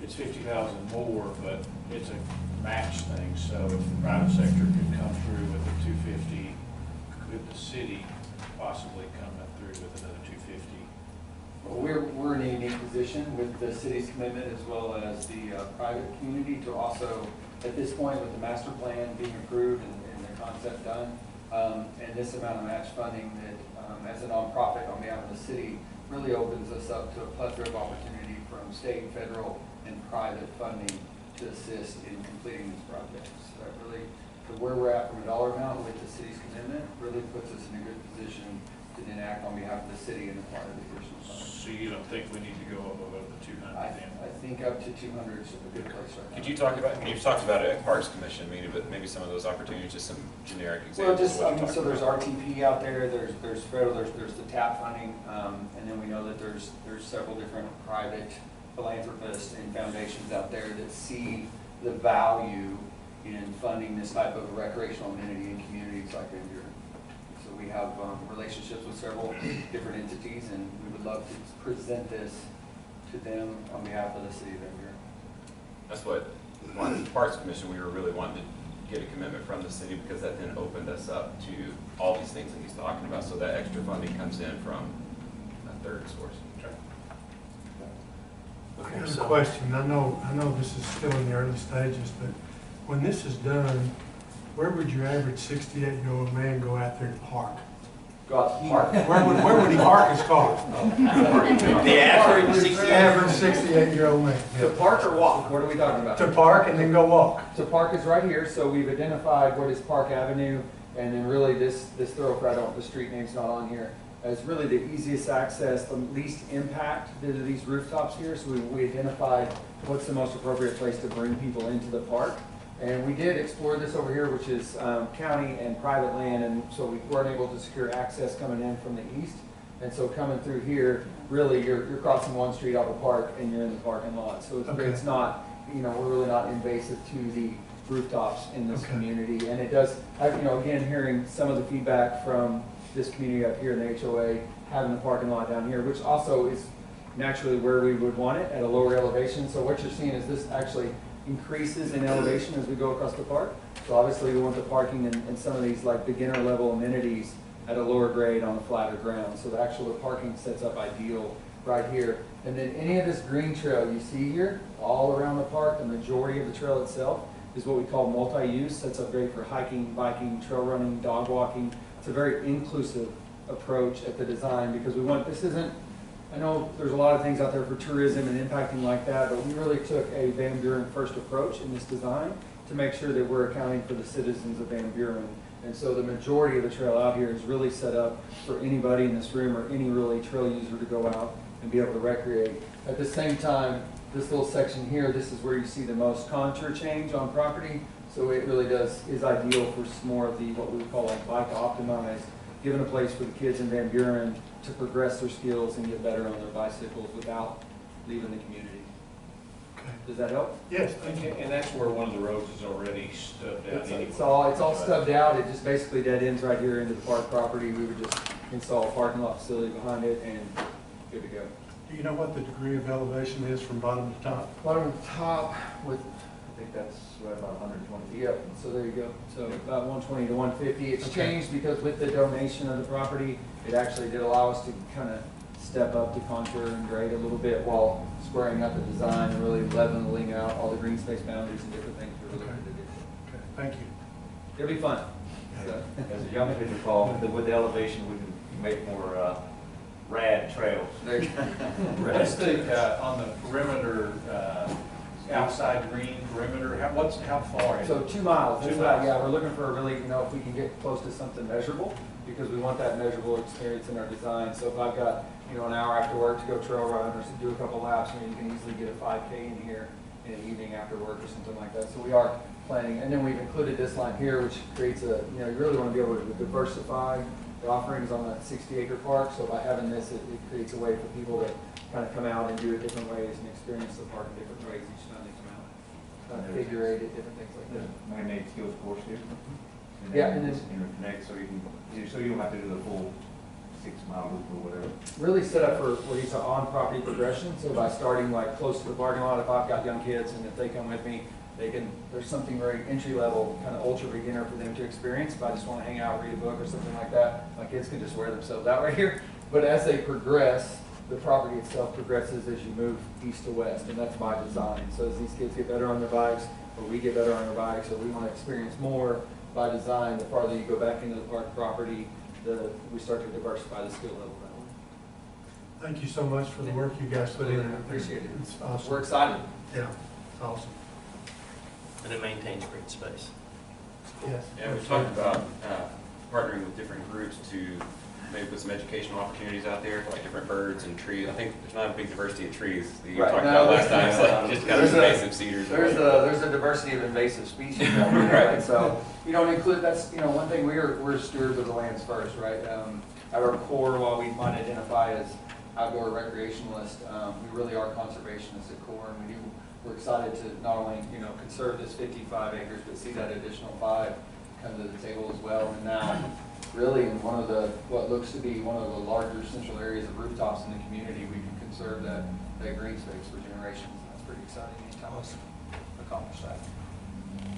It's 50,000 more, but it's a match thing. So if the private sector could come through with the 250, could the city possibly come up through with another 250? Well, we're in a unique position with the city's commitment as well as the private community to also, at this point with the master plan being approved and the concept done, and this amount of match funding that as a nonprofit on behalf of the city really opens us up to a plethora of opportunity from state, federal, and private funding to assist in completing these projects. So that really, where we're at from a dollar amount with the city's commitment really puts us in a good position to then act on behalf of the city and apply the additional funds. So you don't think we need to go above the 200 then? I think up to 200 is a good place right now. Could you talk about, you've talked about it at Parks Commission meeting, but maybe some of those opportunities, just some generic Well, examples just, of what you're so talking there's about. RTP out there, there's federal, there's the TAP funding, and then we know that there's several different private philanthropists and foundations out there that see the value in funding this type of recreational amenity in communities like Van Buren. So we have relationships with several different entities, and we would love to present this to them on behalf of the city of Van Buren. That's what, the Parks Commission, we were really wanting to get a commitment from the city because that then opened us up to all these things that he's talking about. So that extra funding comes in from a third source. I have a question. I know this is still in the early stages, but when this is done, where would your average 68-year-old man go out there to park? Go out to the park. Where would he park his car? The average 68. Average 68-year-old man. To park or walk? What are we talking about? To park and then go walk. So park is right here, so we've identified what is Park Avenue, and then really this thoroughfare, the street name's not on here, as really the easiest access, the least impact to these rooftops here. So we identified what's the most appropriate place to bring people into the park. And we did explore this over here, which is county and private land, and so we weren't able to secure access coming in from the east. And so coming through here, really you're crossing one street out of the park and you're in the parking lot. So it's not, we're really not invasive to the rooftops in this community. And it does, again, hearing some of the feedback from this community up here in the HOA, having the parking lot down here, which also is naturally where we would want it, at a lower elevation. So what you're seeing is this actually increases in elevation as we go across the park. So obviously we want the parking and some of these like beginner level amenities at a lower grade on a flatter ground. So the actual parking sets up ideal right here. And then any of this green trail you see here, all around the park, the majority of the trail itself is what we call multi-use. Sets up great for hiking, biking, trail running, dog walking. It's a very inclusive approach at the design because we want, this isn't, I know there's a lot of things out there for tourism and impacting like that, but we really took a Van Buren first approach in this design to make sure that we're accounting for the citizens of Van Buren. And so the majority of the trail out here is really set up for anybody in this room or any really trail user to go out and be able to recreate. At the same time, this little section here, this is where you see the most contour change on property. So it really is ideal for more of the, what we would call like bike optimized, given a place for the kids in Van Buren to progress their skills and get better on their bicycles without leaving the community. Okay. Does that help? Yes, thank you. And that's where one of the roads is already stubbed out anyway. It's all stubbed out. It just basically dead ends right here into the park property. We would just install a parking lot facility behind it and good to go. Do you know what the degree of elevation is from bottom to top? Bottom to top with, I think that's right about 120. Yep, so there you go. So about 120 to 150. It's Okay. changed because with the donation of the property, it actually did allow us to kind of step up the contour and grade a little bit while squaring up the design and really leveling out all the green space boundaries and different things we're looking to do. Okay, thank you. It'll be fun. So. As a young kid, recall, with the elevation, we can make more rad trails. There you go. What's the, on the perimeter, outside green perimeter, how far? So 2 miles. That's 2 about, miles. yeah, we're looking for a really, if we can get close to something measurable, because we want that measurable experience in our design. So if I've got, an hour after work to go trail run or to do a couple laps, you can easily get a 5K in here in the evening after work or something like that. So we are planning, and then we've included this line here, which creates a, you really want to be able to diversify the offerings on that 60-acre park. So by having this, it creates a way for people to kind of come out and do it different ways and experience the park in different ways each time they come out. Figure eight it, different things like that. Man-made skills course here. Yeah, and then interconnect so you don't have to do the full 6-mile loop or whatever. really set up for what is an on-property progression. So by starting like close to the parking lot, if I've got young kids and if they come with me, there's something very entry-level, kind of ultra beginner for them to experience. If I just want to hang out, read a book or something like that, my kids can just wear themselves out right here. But as they progress, the property itself progresses as you move east to west, and that's by design. So as these kids get better on their bikes, or we get better on our bikes, or we want to experience more by design, the farther you go back into the park property, we start to diversify the skill level that way. Thank you so much for the work you guys put in. Appreciate it. It's awesome. We're excited. Yeah, it's awesome. And it maintains green space. Yes. Yeah, we talked about partnering with different groups to maybe put some educational opportunities out there, like different birds and trees. I think there's not a big diversity of trees that you Right. talked No, about last time. It's like just kind of there's a- invasive cedars. There's a diversity of invasive species out there, right? So, include, that's, one thing, we're stewards of the lands first, right? At our core, while we might identify as outdoor recreationalists, we really are conservationists at core, and we're excited to not only, conserve this 55 acres, but see that additional 5 come to the table as well. And now, really, in what looks to be one of the larger central areas of rooftops in the community, we can conserve that green space for generations. That's pretty exciting anytime we accomplish that.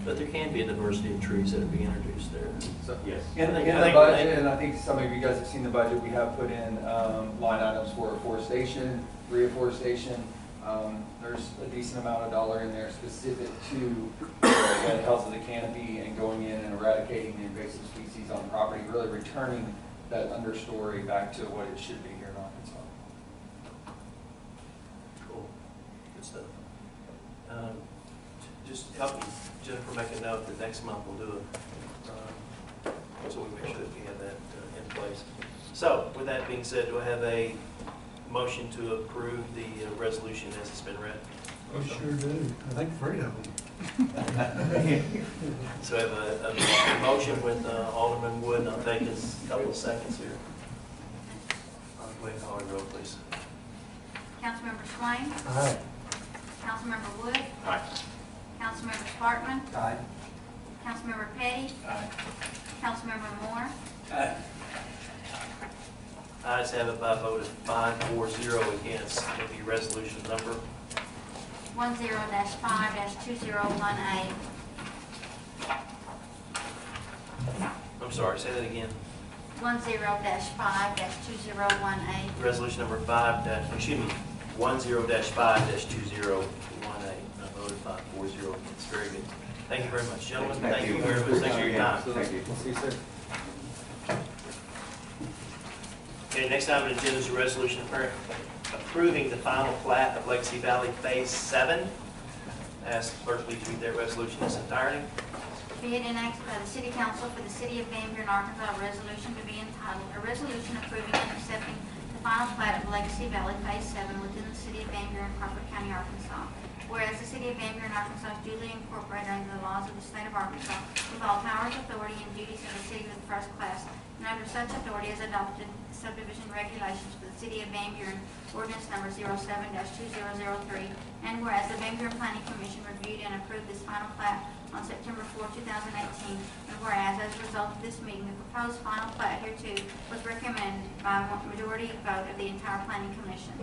But there can be a diversity of trees that are being introduced there. So, Yes. in the I think- budget, and I think some of you guys have seen the budget, we have put in line items for afforestation, reforestation. There's a decent amount of dollar in there specific to the health of the canopy and going in and eradicating the invasive species on property, really returning that understory back to what it should be here in Arkansas. Cool. Good stuff. Just help me, Jennifer, make a note that next month we'll do it. So we make sure that we have that in place. So with that being said, do I have a motion to approve the resolution as it's been read? We sure do. I think 3 of them. So I have a motion with Alderman Wood, and I'll take us a couple of seconds here. Go ahead and call the roll, please. Councilmember Swain, Aye. Councilmember Wood, Aye. Councilmember Sparkman, Aye. Councilmember Petty, Aye. Councilmember Moore, Aye. Ayes have it by a vote of 5-4-0 against. It'll be resolution number 10-5-2018. I'm sorry, say that again. 10-5-2018. Resolution number 10-5-2018. I voted 5-4-0 against. Very good. Thank you very much, gentlemen. Thank you very much. Thanks for your time. Thank you. We'll see you soon. Okay, next item on the agenda is a resolution approving the final plat of Legacy Valley Phase 7. Ask clerk please read that resolution in its entirety. Be it enacted by the City Council for the City of Van Buren, Arkansas, a resolution to be entitled, a resolution approving and accepting the final plat of Legacy Valley Phase 7 within the City of Van Buren, Crawford County, Arkansas. Whereas the City of Van Buren, Arkansas is duly incorporated under the laws of the State of Arkansas with all powers, authority, and duties of the city of the first class, and under such authority as adopted subdivision regulations for the City of Van Buren, ordinance number 07-2003, and whereas the Van Buren Planning Commission reviewed and approved this final plat on September 4, 2018, and whereas as a result of this meeting, the proposed final plat hereto was recommended by a majority vote of the entire Planning Commission.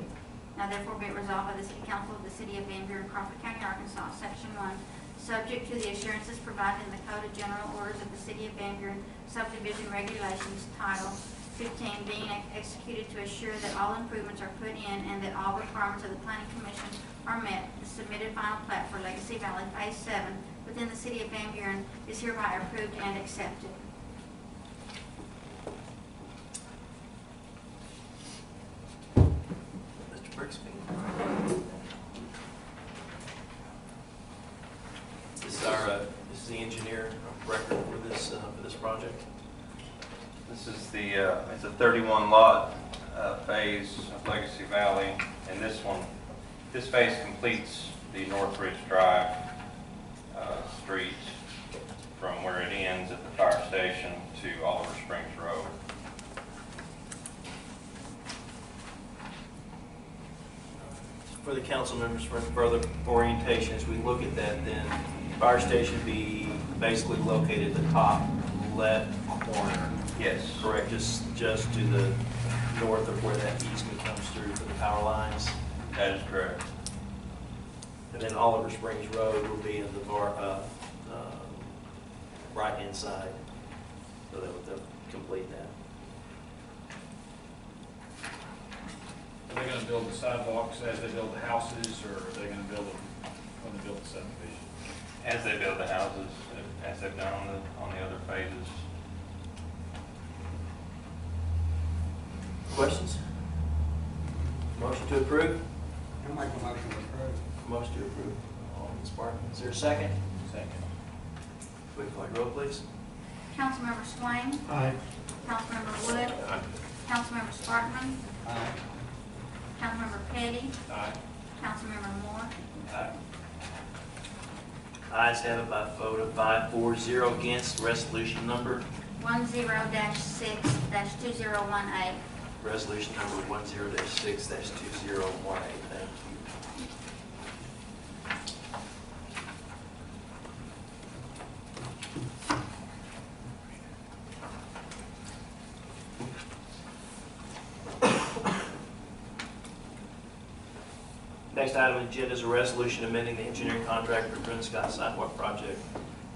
Now therefore be it resolved by the City Council of the City of Van Buren, Crawford County, Arkansas, Section 1, subject to the assurances provided in the Code of General Orders of the City of Van Buren, Subdivision Regulations, Title 15, being executed to assure that all improvements are put in and that all requirements of the Planning Commission are met. The submitted final plat for Legacy Valley Phase 7 within the City of Van Buren is hereby approved and accepted. Mr. Brixby. This is the engineer of record for this project. This is it's a 31 lot phase of Legacy Valley, and this phase completes the North Ridge Drive street from where it ends at the fire station to Oliver Springs Road. For the council members, for further orientation, as we look at that, then fire station be basically located at the top left corner. Yes. Correct, just to the north of where that easement comes through for the power lines. That is correct. And then Oliver Springs Road will be in the right-hand side, so they'll complete that. Are they gonna build the sidewalks as they build the houses, or are they gonna build them when they build the subdivision? As they build the houses, as they've done on the other phases. Questions? Motion to approve? I make a motion to approve. Motion to approve. Alderman Spartan, is there a second? Second. Quick call roll, please. Councilmember Swain, Aye. Councilmember Wood, Councilmember Sparkman, Aye. Councilmember Petty, Aye. Councilmember Moore, Aye. Ayes have it by a vote of 5-4-0 against. Resolution number? 10-6-2018. Resolution number 10-6-2018. Thank you. Next item on the agenda is a resolution amending the engineering contract for Buren Scott Sidewalk Project.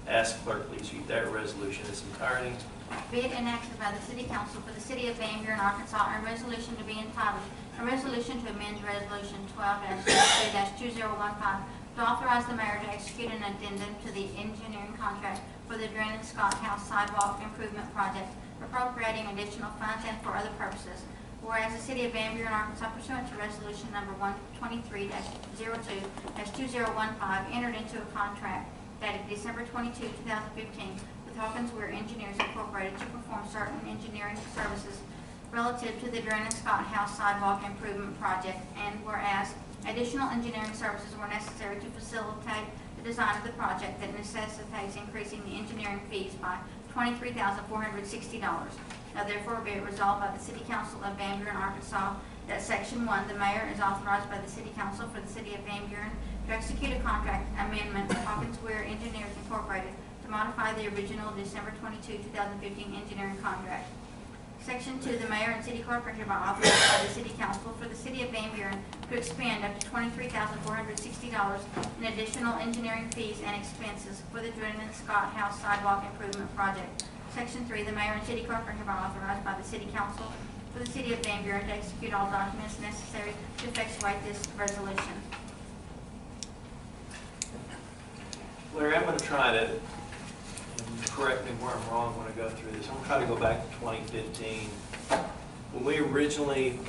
Ask clerk please read that resolution in its entirety. Be it enacted by the City Council for the City of Van Buren, Arkansas, a resolution to be entitled, a resolution to amend Resolution 12-2-2015 to authorize the mayor to execute an addendum to the engineering contract for the Buren Scott House Sidewalk Improvement Project, appropriating additional funds and for other purposes. Whereas the City of Van Buren, Arkansas, pursuant to Resolution number 123-02-2015, entered into a contract dated December 22, 2015, with Hawkins Weir Engineers Incorporated to perform certain engineering services relative to the Buren Scott House Sidewalk Improvement Project, and whereas additional engineering services were necessary to facilitate the design of the project that necessitates increasing the engineering fees by $23,460. Now therefore be it resolved by the City Council of Van Buren, Arkansas, that Section 1, the mayor is authorized by the City Council for the City of Van Buren to execute a contract amendment with Hawkins Weir Engineers Incorporated to modify the original December 22, 2015 engineering contract. Section 2, the mayor and city clerk are hereby authorized by the city council for the city of Van Buren to expend up to $23,460 in additional engineering fees and expenses for the Drennan Scott House Sidewalk Improvement Project. Section 3, the mayor and city clerk are hereby authorized by the city council for the city of Van Buren to execute all documents necessary to effectuate this resolution. Larry, I'm going to try to, and correct me where I'm wrong when I go through this, I'm going to try to go back to 2015. When we originally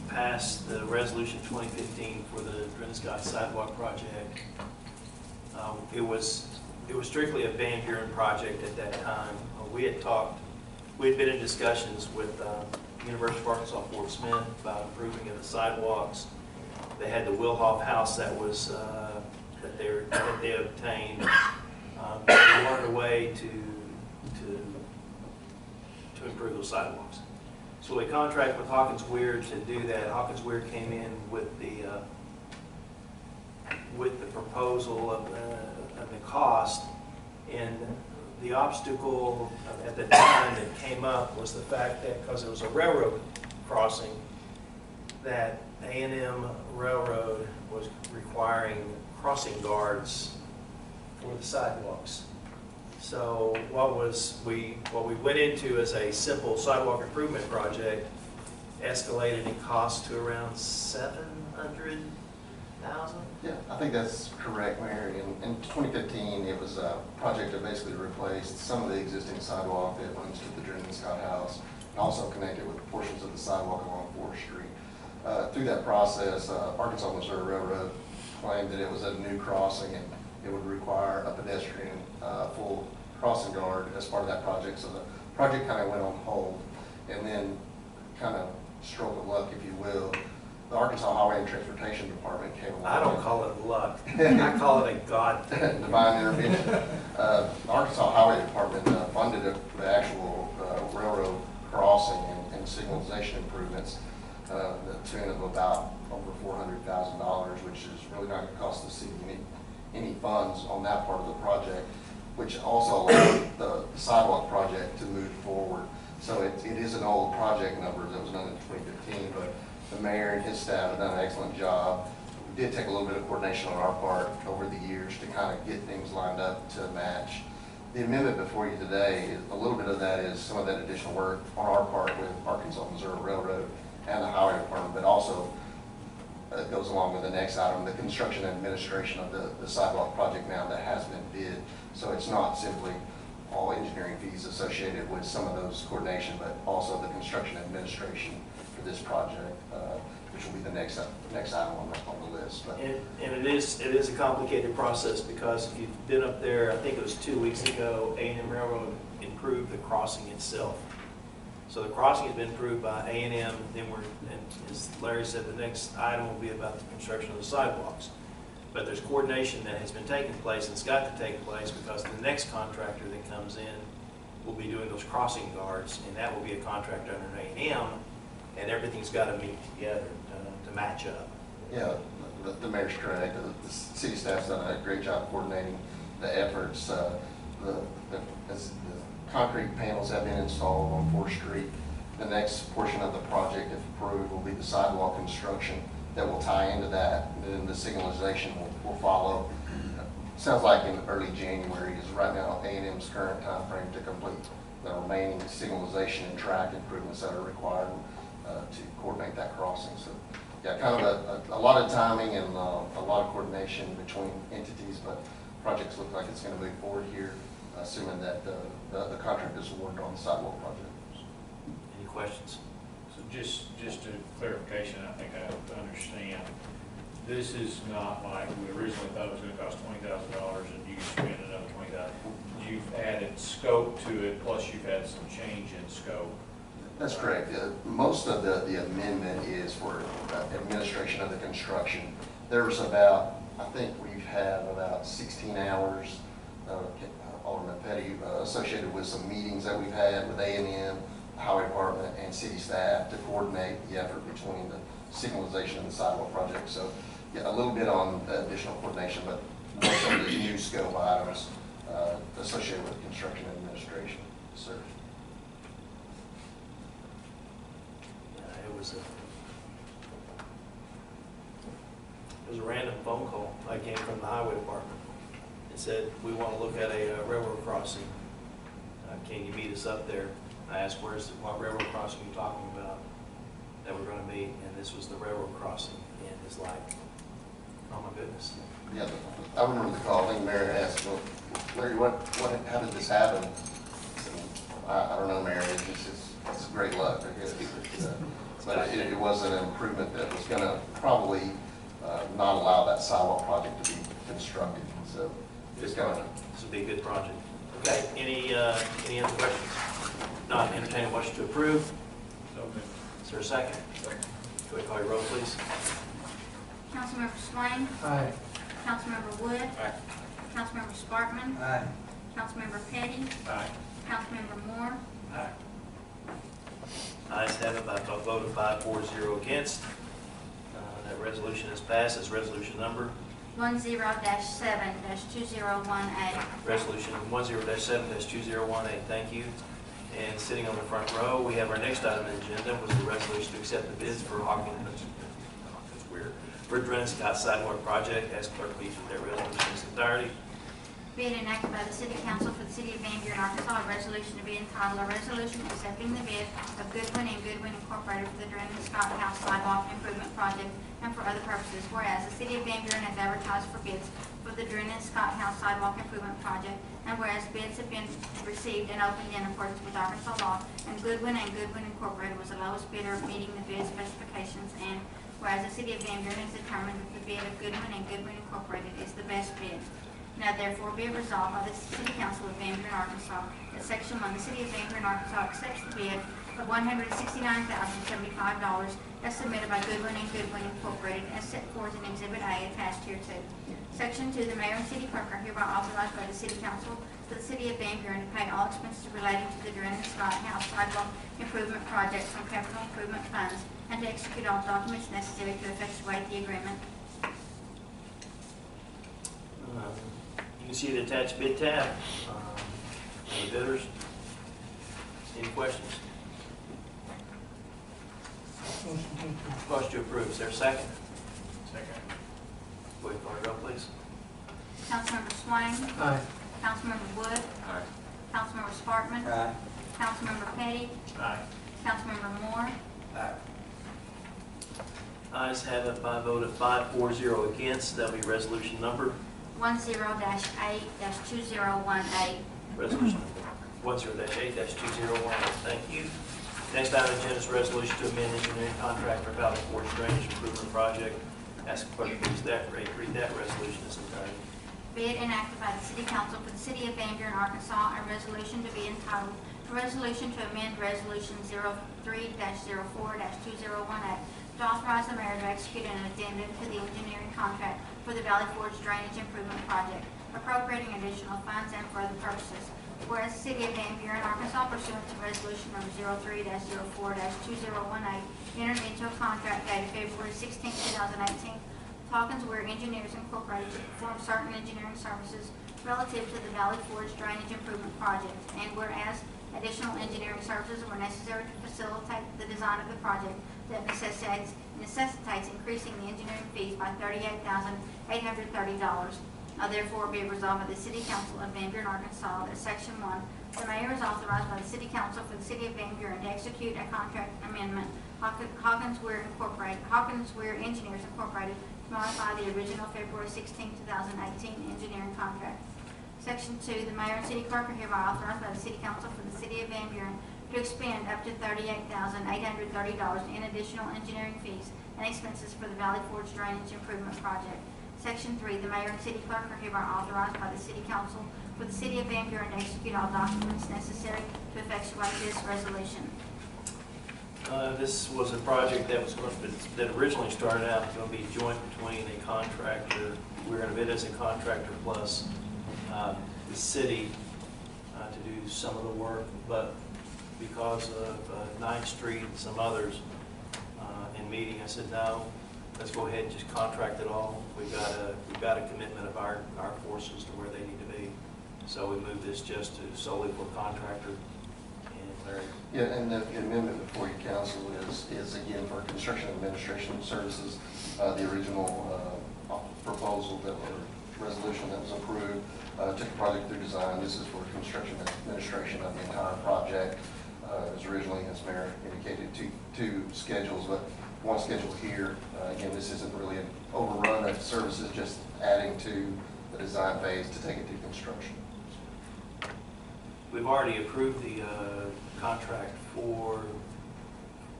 passed the resolution 2015 for the Drennan Scott Sidewalk Project, it was strictly a Van Buren project at that time. We had been in discussions with University of Arkansas Fort Smith about improving of the sidewalks. They had the Wilhoff house that was that they obtained. They wanted a way to improve those sidewalks. So we contracted with Hawkins Weir to do that. Hawkins Weir came in with the proposal of the cost, and the obstacle at the time that came up was the fact that because it was a railroad crossing, that A&M Railroad was requiring crossing guards for the sidewalks. So what we went into as a simple sidewalk improvement project escalated in cost to around $700,000. Yeah, I think that's correct, Mayor. In 2015, it was a project that basically replaced some of the existing sidewalk that runs to the Drennan Scott House, and also connected with portions of the sidewalk along 4th Street. Through that process, Arkansas Missouri Railroad claimed that it was a new crossing and it would require a pedestrian full crossing guard as part of that project. So the project kind of went on hold, and then kind of stroke of luck, if you will, the Arkansas Highway and Transportation Department came along. I don't call it luck. I call it a God thing. Divine intervention. The Arkansas Highway Department funded the actual railroad crossing and signalization improvements to the tune of about over $400,000, which is really not going to cost the city any funds on that part of the project, which also allowed the sidewalk project to move forward. So it is an old project number that was done in 2015, but the mayor and his staff have done an excellent job. We did take a little bit of coordination on our part over the years to kind of get things lined up to match. The amendment before you today, a little bit of that is some of that additional work on our part with Arkansas Missouri Railroad and the Highway Department, but also goes along with the next item, the construction and administration of the sidewalk project now that has been bid. So it's not simply all engineering fees associated with some of those coordination, but also the construction administration for this project, which will be the next item on the list. But And it is a complicated process, because if you've been up there, I think it was 2 weeks ago, A&M Railroad improved the crossing itself. So the crossing has been improved by A&M, then and as Larry said, the next item will be about the construction of the sidewalks. But there's coordination that has been taking place, and it's got to take place, because the next contractor that comes in will be doing those crossing guards, and that will be a contractor under A&M, and everything's got to meet together to match up. yeah, the mayor's correct. The city staff's done a great job coordinating the efforts. The concrete panels have been installed on 4th Street. The next portion of the project, if approved, will be the sidewalk construction that will tie into that. And then the signalization will follow. Sounds like in early January is right now A&M's current time frame to complete the remaining signalization and track improvements that are required to coordinate that crossing. So yeah, kind of a lot of timing and a lot of coordination between entities, but projects look like it's going to move forward here, assuming that the contract is awarded on the sidewalk project. Any questions? So just a clarification, I think I understand. This is not like we originally thought it was going to cost $20,000 and you spend another $20,000. You've added scope to it, plus you've had some change in scope. That's correct. Most of the amendment is for administration of the construction. There was about, I think we've had about 16 hours, Alderman Petty, associated with some meetings that we've had with A&M, the Highway Department, and city staff to coordinate the effort between the signalization and the sidewalk project. So yeah, a little bit on additional coordination, but most of the new scope items associated with construction and administration. Sir. It was a random phone call. I came from the highway department. It said, we want to look at a railroad crossing. Can you meet us up there? I asked, what railroad crossing are you talking about that we're going to meet? And this was the railroad crossing. And it's like, oh my goodness. Yeah, I remember the call. I think Mary asked, well, Larry, how did this happen? I don't know, Mary. It's great luck, I guess. But it was an improvement that was going to probably not allow that sidewalk project to be constructed. So it's going to. This would be a good project. Okay, any other questions? Not entertain a motion to approve. So moved. Is there a second? Second. Can we call your roll, please? Councilmember Swain, Aye. Councilmember Wood, Aye. Councilmember Sparkman, Aye. Councilmember Petty, Aye. Councilmember Moore, Aye. Ayes have it by a vote of 5-4-0 against. That resolution is passed. It's resolution number. 10-7-2018. Resolution 10-7-2018. Thank you. And sitting on the front row, we have our next item on the agenda was the resolution to accept the bids for Buren Scott sidewalk project. Ask clerk please read that resolution in its entirety. Be it enacted by the City Council for the City of Van Buren, Arkansas, a resolution to be entitled, a resolution accepting the bid of Goodwin and Goodwin Incorporated for the Buren Scott House Sidewalk Improvement Project and for other purposes. Whereas the City of Van Buren has advertised for bids for the Buren Scott House Sidewalk Improvement Project, and whereas bids have been received and opened in accordance with Arkansas law, and Goodwin Incorporated was the lowest bidder, meeting the bid specifications, and whereas the City of Van Buren has determined that the bid of Goodwin Incorporated is the best bid. Now therefore be it resolved by the City Council of Van Buren, Arkansas, that Section 1, the City of Van Buren, Arkansas accepts the bid of $169,075 as submitted by Goodwin Incorporated as set forth in Exhibit A attached hereto. Section 2, the Mayor and City Clerk are hereby authorized by the City Council for the City of Van Buren to pay all expenses relating to the Buren Scott House Sidewalk Improvement Project from capital improvement funds and to execute all documents necessary to effectuate the agreement. You can see the attached bid tab. Any bidders? Any questions? Motion to approve. Is there a second? Second. Wait for it, please. Councilmember Swain, Aye. Councilmember Wood, Aye. Councilmember Sparkman, Aye. Councilmember Petty, Aye. Councilmember Moore, Aye. Ayes have it by a vote of 5-4-0 against. That'll be resolution number. 10-8-2018. Resolution 10-8-2018. Thank you. Next item on the agenda is resolution to amend engineering contract for Valley Forge Drainage Improvement Project. Ask the clerk to read that resolution in its entirety. Be it enacted by the City Council for the City of Van Buren, Arkansas, a resolution to be entitled, a resolution to amend Resolution 03-04-2018 to authorize the mayor to execute an addendum to the engineering contract for the Valley Forge Drainage Improvement Project, appropriating additional funds and for other purposes. Whereas the City of Van Buren, Arkansas, pursuant to Resolution number 03-04-2018, entered into a contract dated February 16, 2018, with Hawkins Weir Engineers Incorporated to perform certain engineering services relative to the Valley Forge Drainage Improvement Project. And whereas additional engineering services were necessary to facilitate the design of the project that necessitates increasing the engineering fees by $38,830. Now therefore be it resolved by the City Council of Van Buren, Arkansas, that Section 1, the mayor is authorized by the City Council for the City of Van Buren to execute a contract amendment, Hawkins Weir Engineers Incorporated, to modify the original February 16, 2018 engineering contract. Section 2, the mayor and city clerk are hereby authorized by the City Council for the City of Van Buren to expend up to $38,830 in additional engineering fees and expenses for the Valley Forge Drainage Improvement Project. Section 3, the mayor and city clerk are hereby authorized by the City Council for the City of Van Buren to execute all documents necessary to effectuate this resolution. This was a project that that originally started out going to be joint between a contractor. We're going to bid as a contractor plus the city to do some of the work, but because of 9th Street and some others in meeting, I said no. Let's go ahead and just contract it all. We've got a commitment of our forces to where they need to be. So we moved this just to solely for contractor, and Larry. Yeah, and the amendment before you, council, is again for construction administration services. The original proposal resolution that was approved took the project through design. This is for construction administration of the entire project. It was originally, as Mayor indicated, two schedules, but one schedule here. Again, this isn't really an overrun of services, just adding to the design phase to take it to construction. We've already approved the contract for,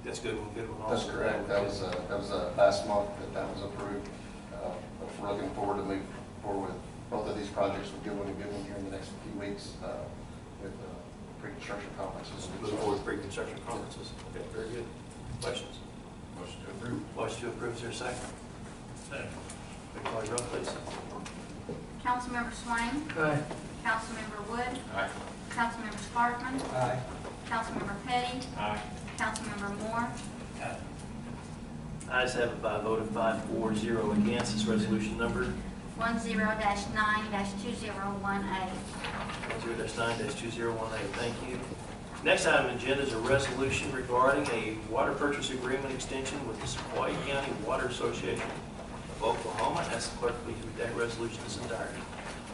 that's good one also. That's correct. That was last month that was approved. But we're looking forward to move forward with both of these projects. We're doing a good one here in the next few weeks with pre-construction conferences. Moving forward with pre-construction conferences. Okay, very good. Questions? Motion to approve. Motion to approve, is there a second? Second. Call your roll, please. Councilmember Swain. Aye. Councilmember Wood. Aye. Councilmember Sparkman. Aye. Councilmember Petty. Aye. Councilmember Moore. Ayes have it by a vote of 5-4-0 against. This resolution number 10-9-2018. 10-9-2018. Thank you. Next item on the agenda is a resolution regarding a water purchase agreement extension with the Sequoia County Water Association of Oklahoma. Ask the clerk please read that resolution in its entirety.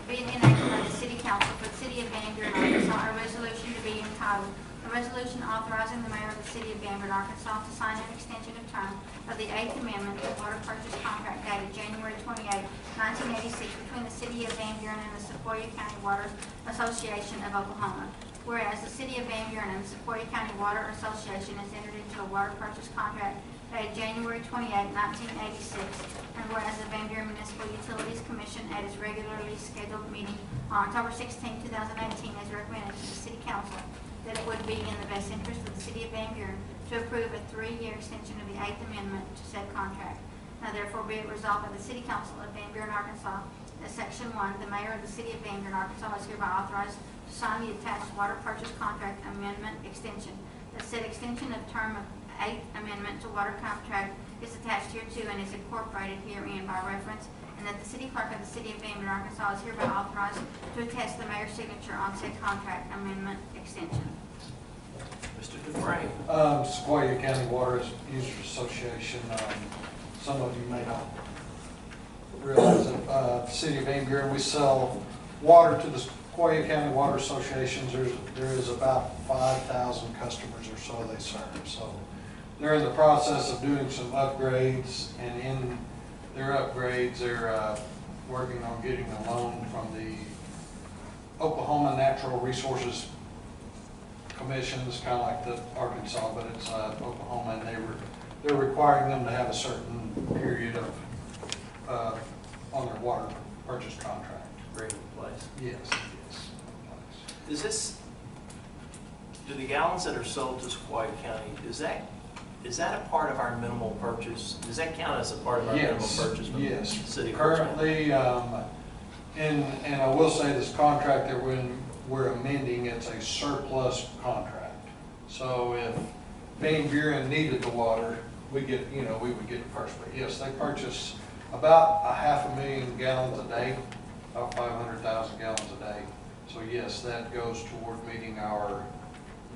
Being enacted by the City Council for the City of Van Buren, Arkansas, a resolution to be entitled, a resolution authorizing the mayor of the City of Van Buren, Arkansas to sign an extension of term of the 8th Amendment to the water purchase contract dated January 28, 1986 between the City of Van Buren and the Sequoia County Water Association of Oklahoma. Whereas the City of Van Buren and the Sequoia County Water Association has entered into a water purchase contract dated January 28, 1986, and whereas the Van Buren Municipal Utilities Commission at its regularly scheduled meeting on October 16, 2018 has recommended to the City Council that it would be in the best interest of the City of Van Buren to approve a 3-year extension of the 8th Amendment to said contract. Now therefore be it resolved by the City Council of Van Buren, Arkansas, that Section 1, the Mayor of the City of Van Buren, Arkansas is hereby authorized to sign the attached water purchase contract amendment extension. The said extension of term of 8th Amendment to water contract is attached hereto and is incorporated herein by reference, and that the City Clerk of the City of Van Buren, Arkansas is hereby authorized to attest the Mayor's signature on said contract amendment extension. Mr. Dufresne. Sequoia County Water Users Association, some of you may not realize that the City of Van Buren, we sell water to the Sequoia County Water Associations. There is about 5,000 customers or so they serve. So they're in the process of doing some upgrades, and in their upgrades, they're working on getting a loan from the Oklahoma Natural Resources Commission. It's kind of like the Arkansas, but it's Oklahoma, and they're requiring them to have a certain period of on their water purchase contract. Agreement in place. Yes. Does this, do the gallons that are sold to Sequoia County, is that a part of our minimal purchase? Does that count as a part of our minimum purchase? From the city? Currently, and I will say this contract that we're amending, it's a surplus contract. So if Van Buren needed the water, we would get it first. But yes, they purchase about 500,000 gallons a day, about 500,000 gallons a day. So yes, that goes toward meeting our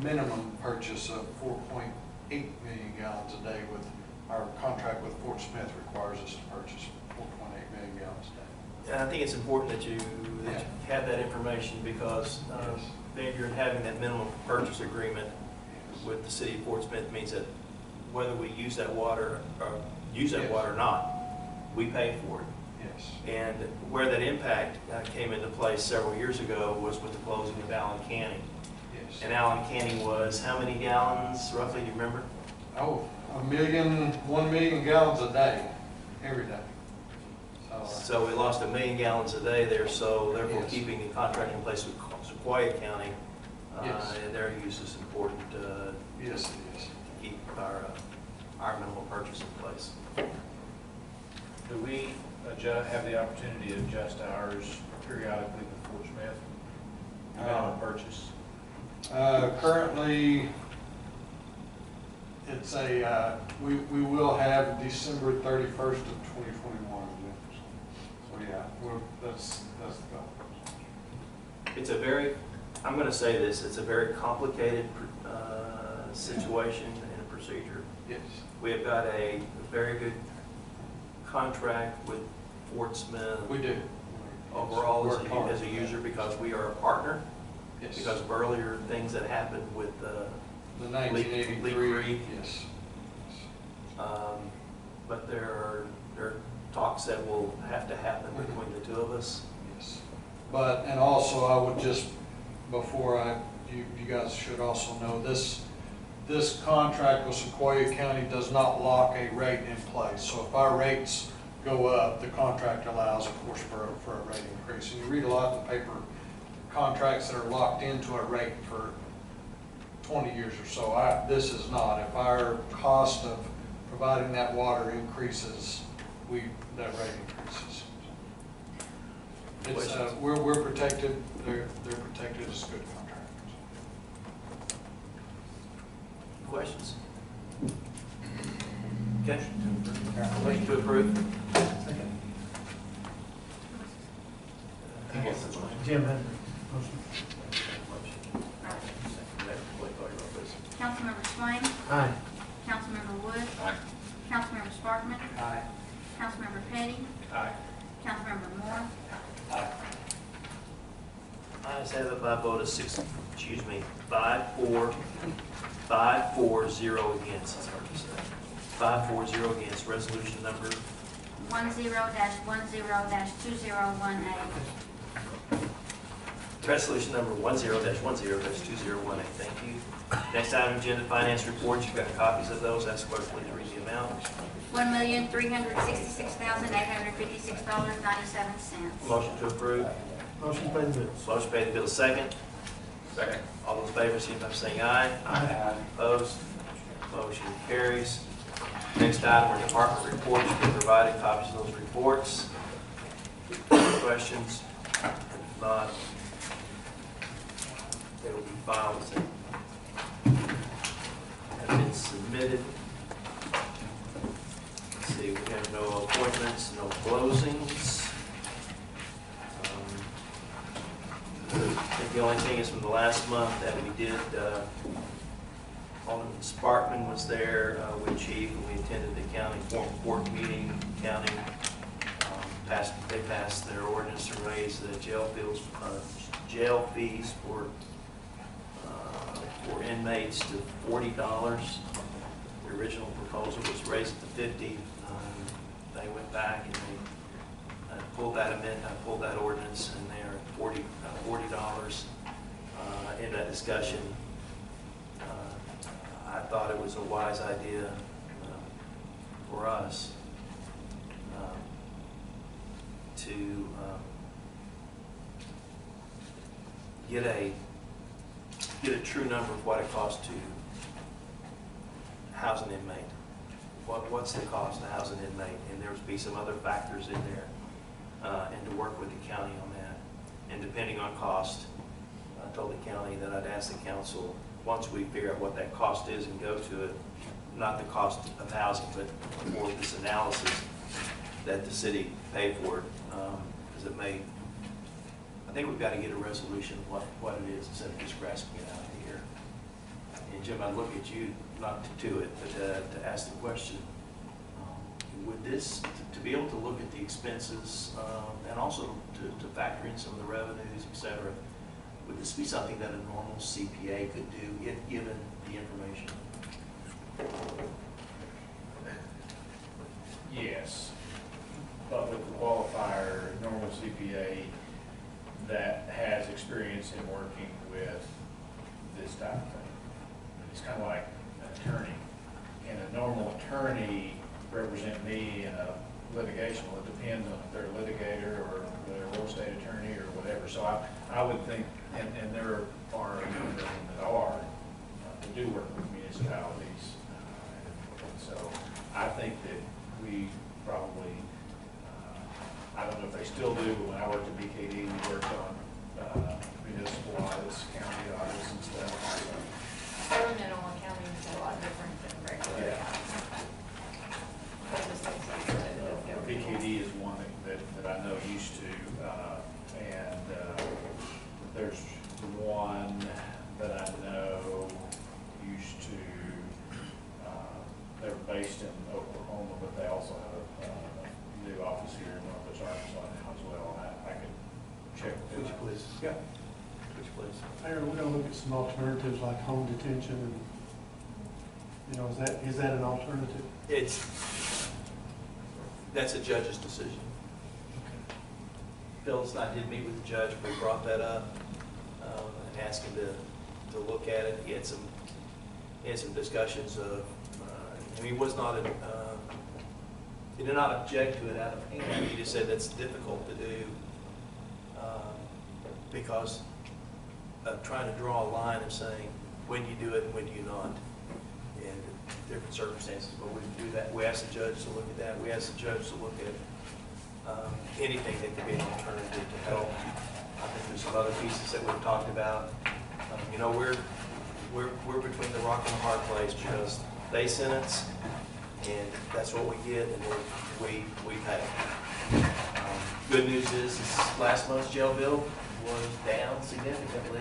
minimum purchase of 4.8 million gallons a day. With our contract with Fort Smith requires us to purchase 4.8 million gallons a day. And I think it's important that you have that information because Van Buren having that minimum purchase agreement with the city of Fort Smith means that whether we use that water or water or not, we pay for it. Yes. And where that impact came into place several years ago was with the closing of Allen Canning. Yes. And Allen Canning was how many gallons roughly, do you remember? Oh, 1 million gallons a day, every day. So we lost 1 million gallons a day there, so therefore Yes. keeping the contract in place with Sequoia County Yes. and their use is important Yes, it is. to keep our minimal purchase in place. Do we have the opportunity to adjust ours periodically with Fort Smith? Minimum purchase? Currently, it's we will have December 31st of 2021. So yeah, that's the goal. It's a very, I I'm going to say this, it's a very complicated situation and procedure. Yes. We have got a very good contract with Fort Smith We do. overall Work hard. as a user because we are a partner, Yes. because of earlier things that happened with The Leak 1983, Creek. yes. But there are talks that will have to happen between the two of us. Yes. But, and also I would just, before you guys should also know, this contract with Sequoia County does not lock a rate in place. So if our rates go up, the contract allows, of course, for a rate increase. And you read a lot of the paper contracts that are locked into a rate for 20 years or so. This is not. If our cost of providing that water increases, that rate increases. It's, we're protected, they're protected as good contractors. Questions? Okay. Motion to approve. Jim had the motion. Councilmember Swain, Aye. Councilmember Wood, Aye. Councilmember Sparkman, Aye. Councilmember Petty, Aye. Councilmember Moore, Ayes have it by a vote of 5-4-0 against, it's hard to say. 5-4-0 against, resolution number 10-10-2018. Resolution number 10-10-2018, thank you. Next item, agenda finance reports, you've got copies of those, ask clerk please read the amount. $1,366,856.97. Motion to approve. Motion paid the bills. Motion paid the bill, second. Second. All those in favor, signify by saying aye. Aye. Opposed? Motion carries. Next item are department reports, you can provide copies of those reports. Questions? If not, they will be filed as they have been submitted. Let's see, we have no appointments, no closings. I think the only thing is from the last month that we did, Alderman Sparkman was there with Chief, and we attended the county formal court meeting. County they passed their ordinance to raise the jail fees for inmates to $40. The original proposal was raised to $50. They went back and they pulled that amendment, pulled that ordinance, and they're at $40. In that discussion, I thought it was a wise idea for us to get a true number of what it costs to house an inmate. What's the cost to house an inmate? And there would be some other factors in there, and to work with the county on that. And depending on cost, I told the county that I'd ask the council, once we figure out what that cost is and go to it, not the cost of housing, but for this analysis, that the city pay for it, because it may, I think we've got to get a resolution of what it is instead of just grasping it out of the air. And Jim, I look at you, not to do it, but to ask the question, would this, to be able to look at the expenses and also to factor in some of the revenues, et cetera, would this be something that a normal CPA could do if given the information? Yes, but with the qualifier, normal CPA that has experience in working with this type of thing. It's kind of like an attorney. And a normal attorney represent me in a litigation. Well, it depends on if they're a litigator or they're a real estate attorney or whatever. So I would think, and there are a number of them that are, that do work with municipalities. So I think that we probably, I don't know if they still do, but when I worked at BKD, we worked on municipal audits, county audits and stuff. Governmental accounting is a lot different than regular. Yeah. BKD is one that I know used to, and there's one check Would you that out. please? Yeah. Would you please? Mayor, we're gonna look at some alternatives like home detention and, you know, is that an alternative? That's a judge's decision. Phyllis and I did meet with the judge, we brought that up, and asked him to look at it. He had some discussions of, he was not, he did not object to it out of hand. He just said that's difficult to do because of trying to draw a line of saying when you do it and when you not, and different circumstances. But we do that. We asked the judge to look at that. We asked the judge to look at anything that could be an alternative to help. I think there's some other pieces that we've talked about. You know, we're between the rock and the hard place because they sentence, and that's what we get, and we pay. Good news is last month's jail bill was down significantly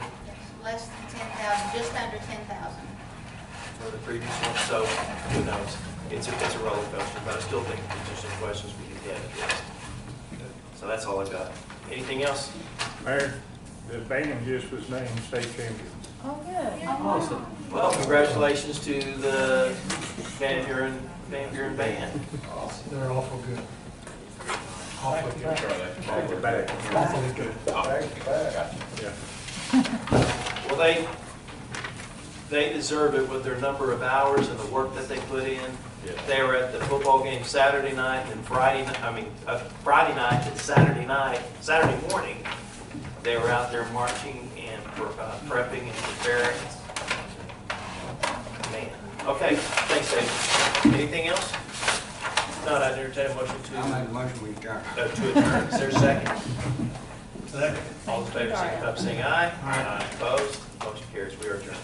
Less than 10,000, just under 10,000. for the previous one, so who knows? It's a roller coaster, but I still think there's some questions we need to have addressed. So that's all I've got. Anything else? Mayor, the band just was named state champion. Oh, good. Awesome. Well, congratulations to the Van Buren band. They're awful good. Awful good. Take it back. Awfully good. Yeah. Well, they deserve it with their number of hours and the work that they put in. Yeah. They were at the football game Saturday night and Friday night and Saturday morning. They were out there marching and prepping and preparing. Man. Okay, thanks, Dave. Anything else? Not, I'd entertain a motion to adjourn. Is there a second? Second. All in favor, signify by saying aye. Aye. Opposed? Motion carries. We are adjourned.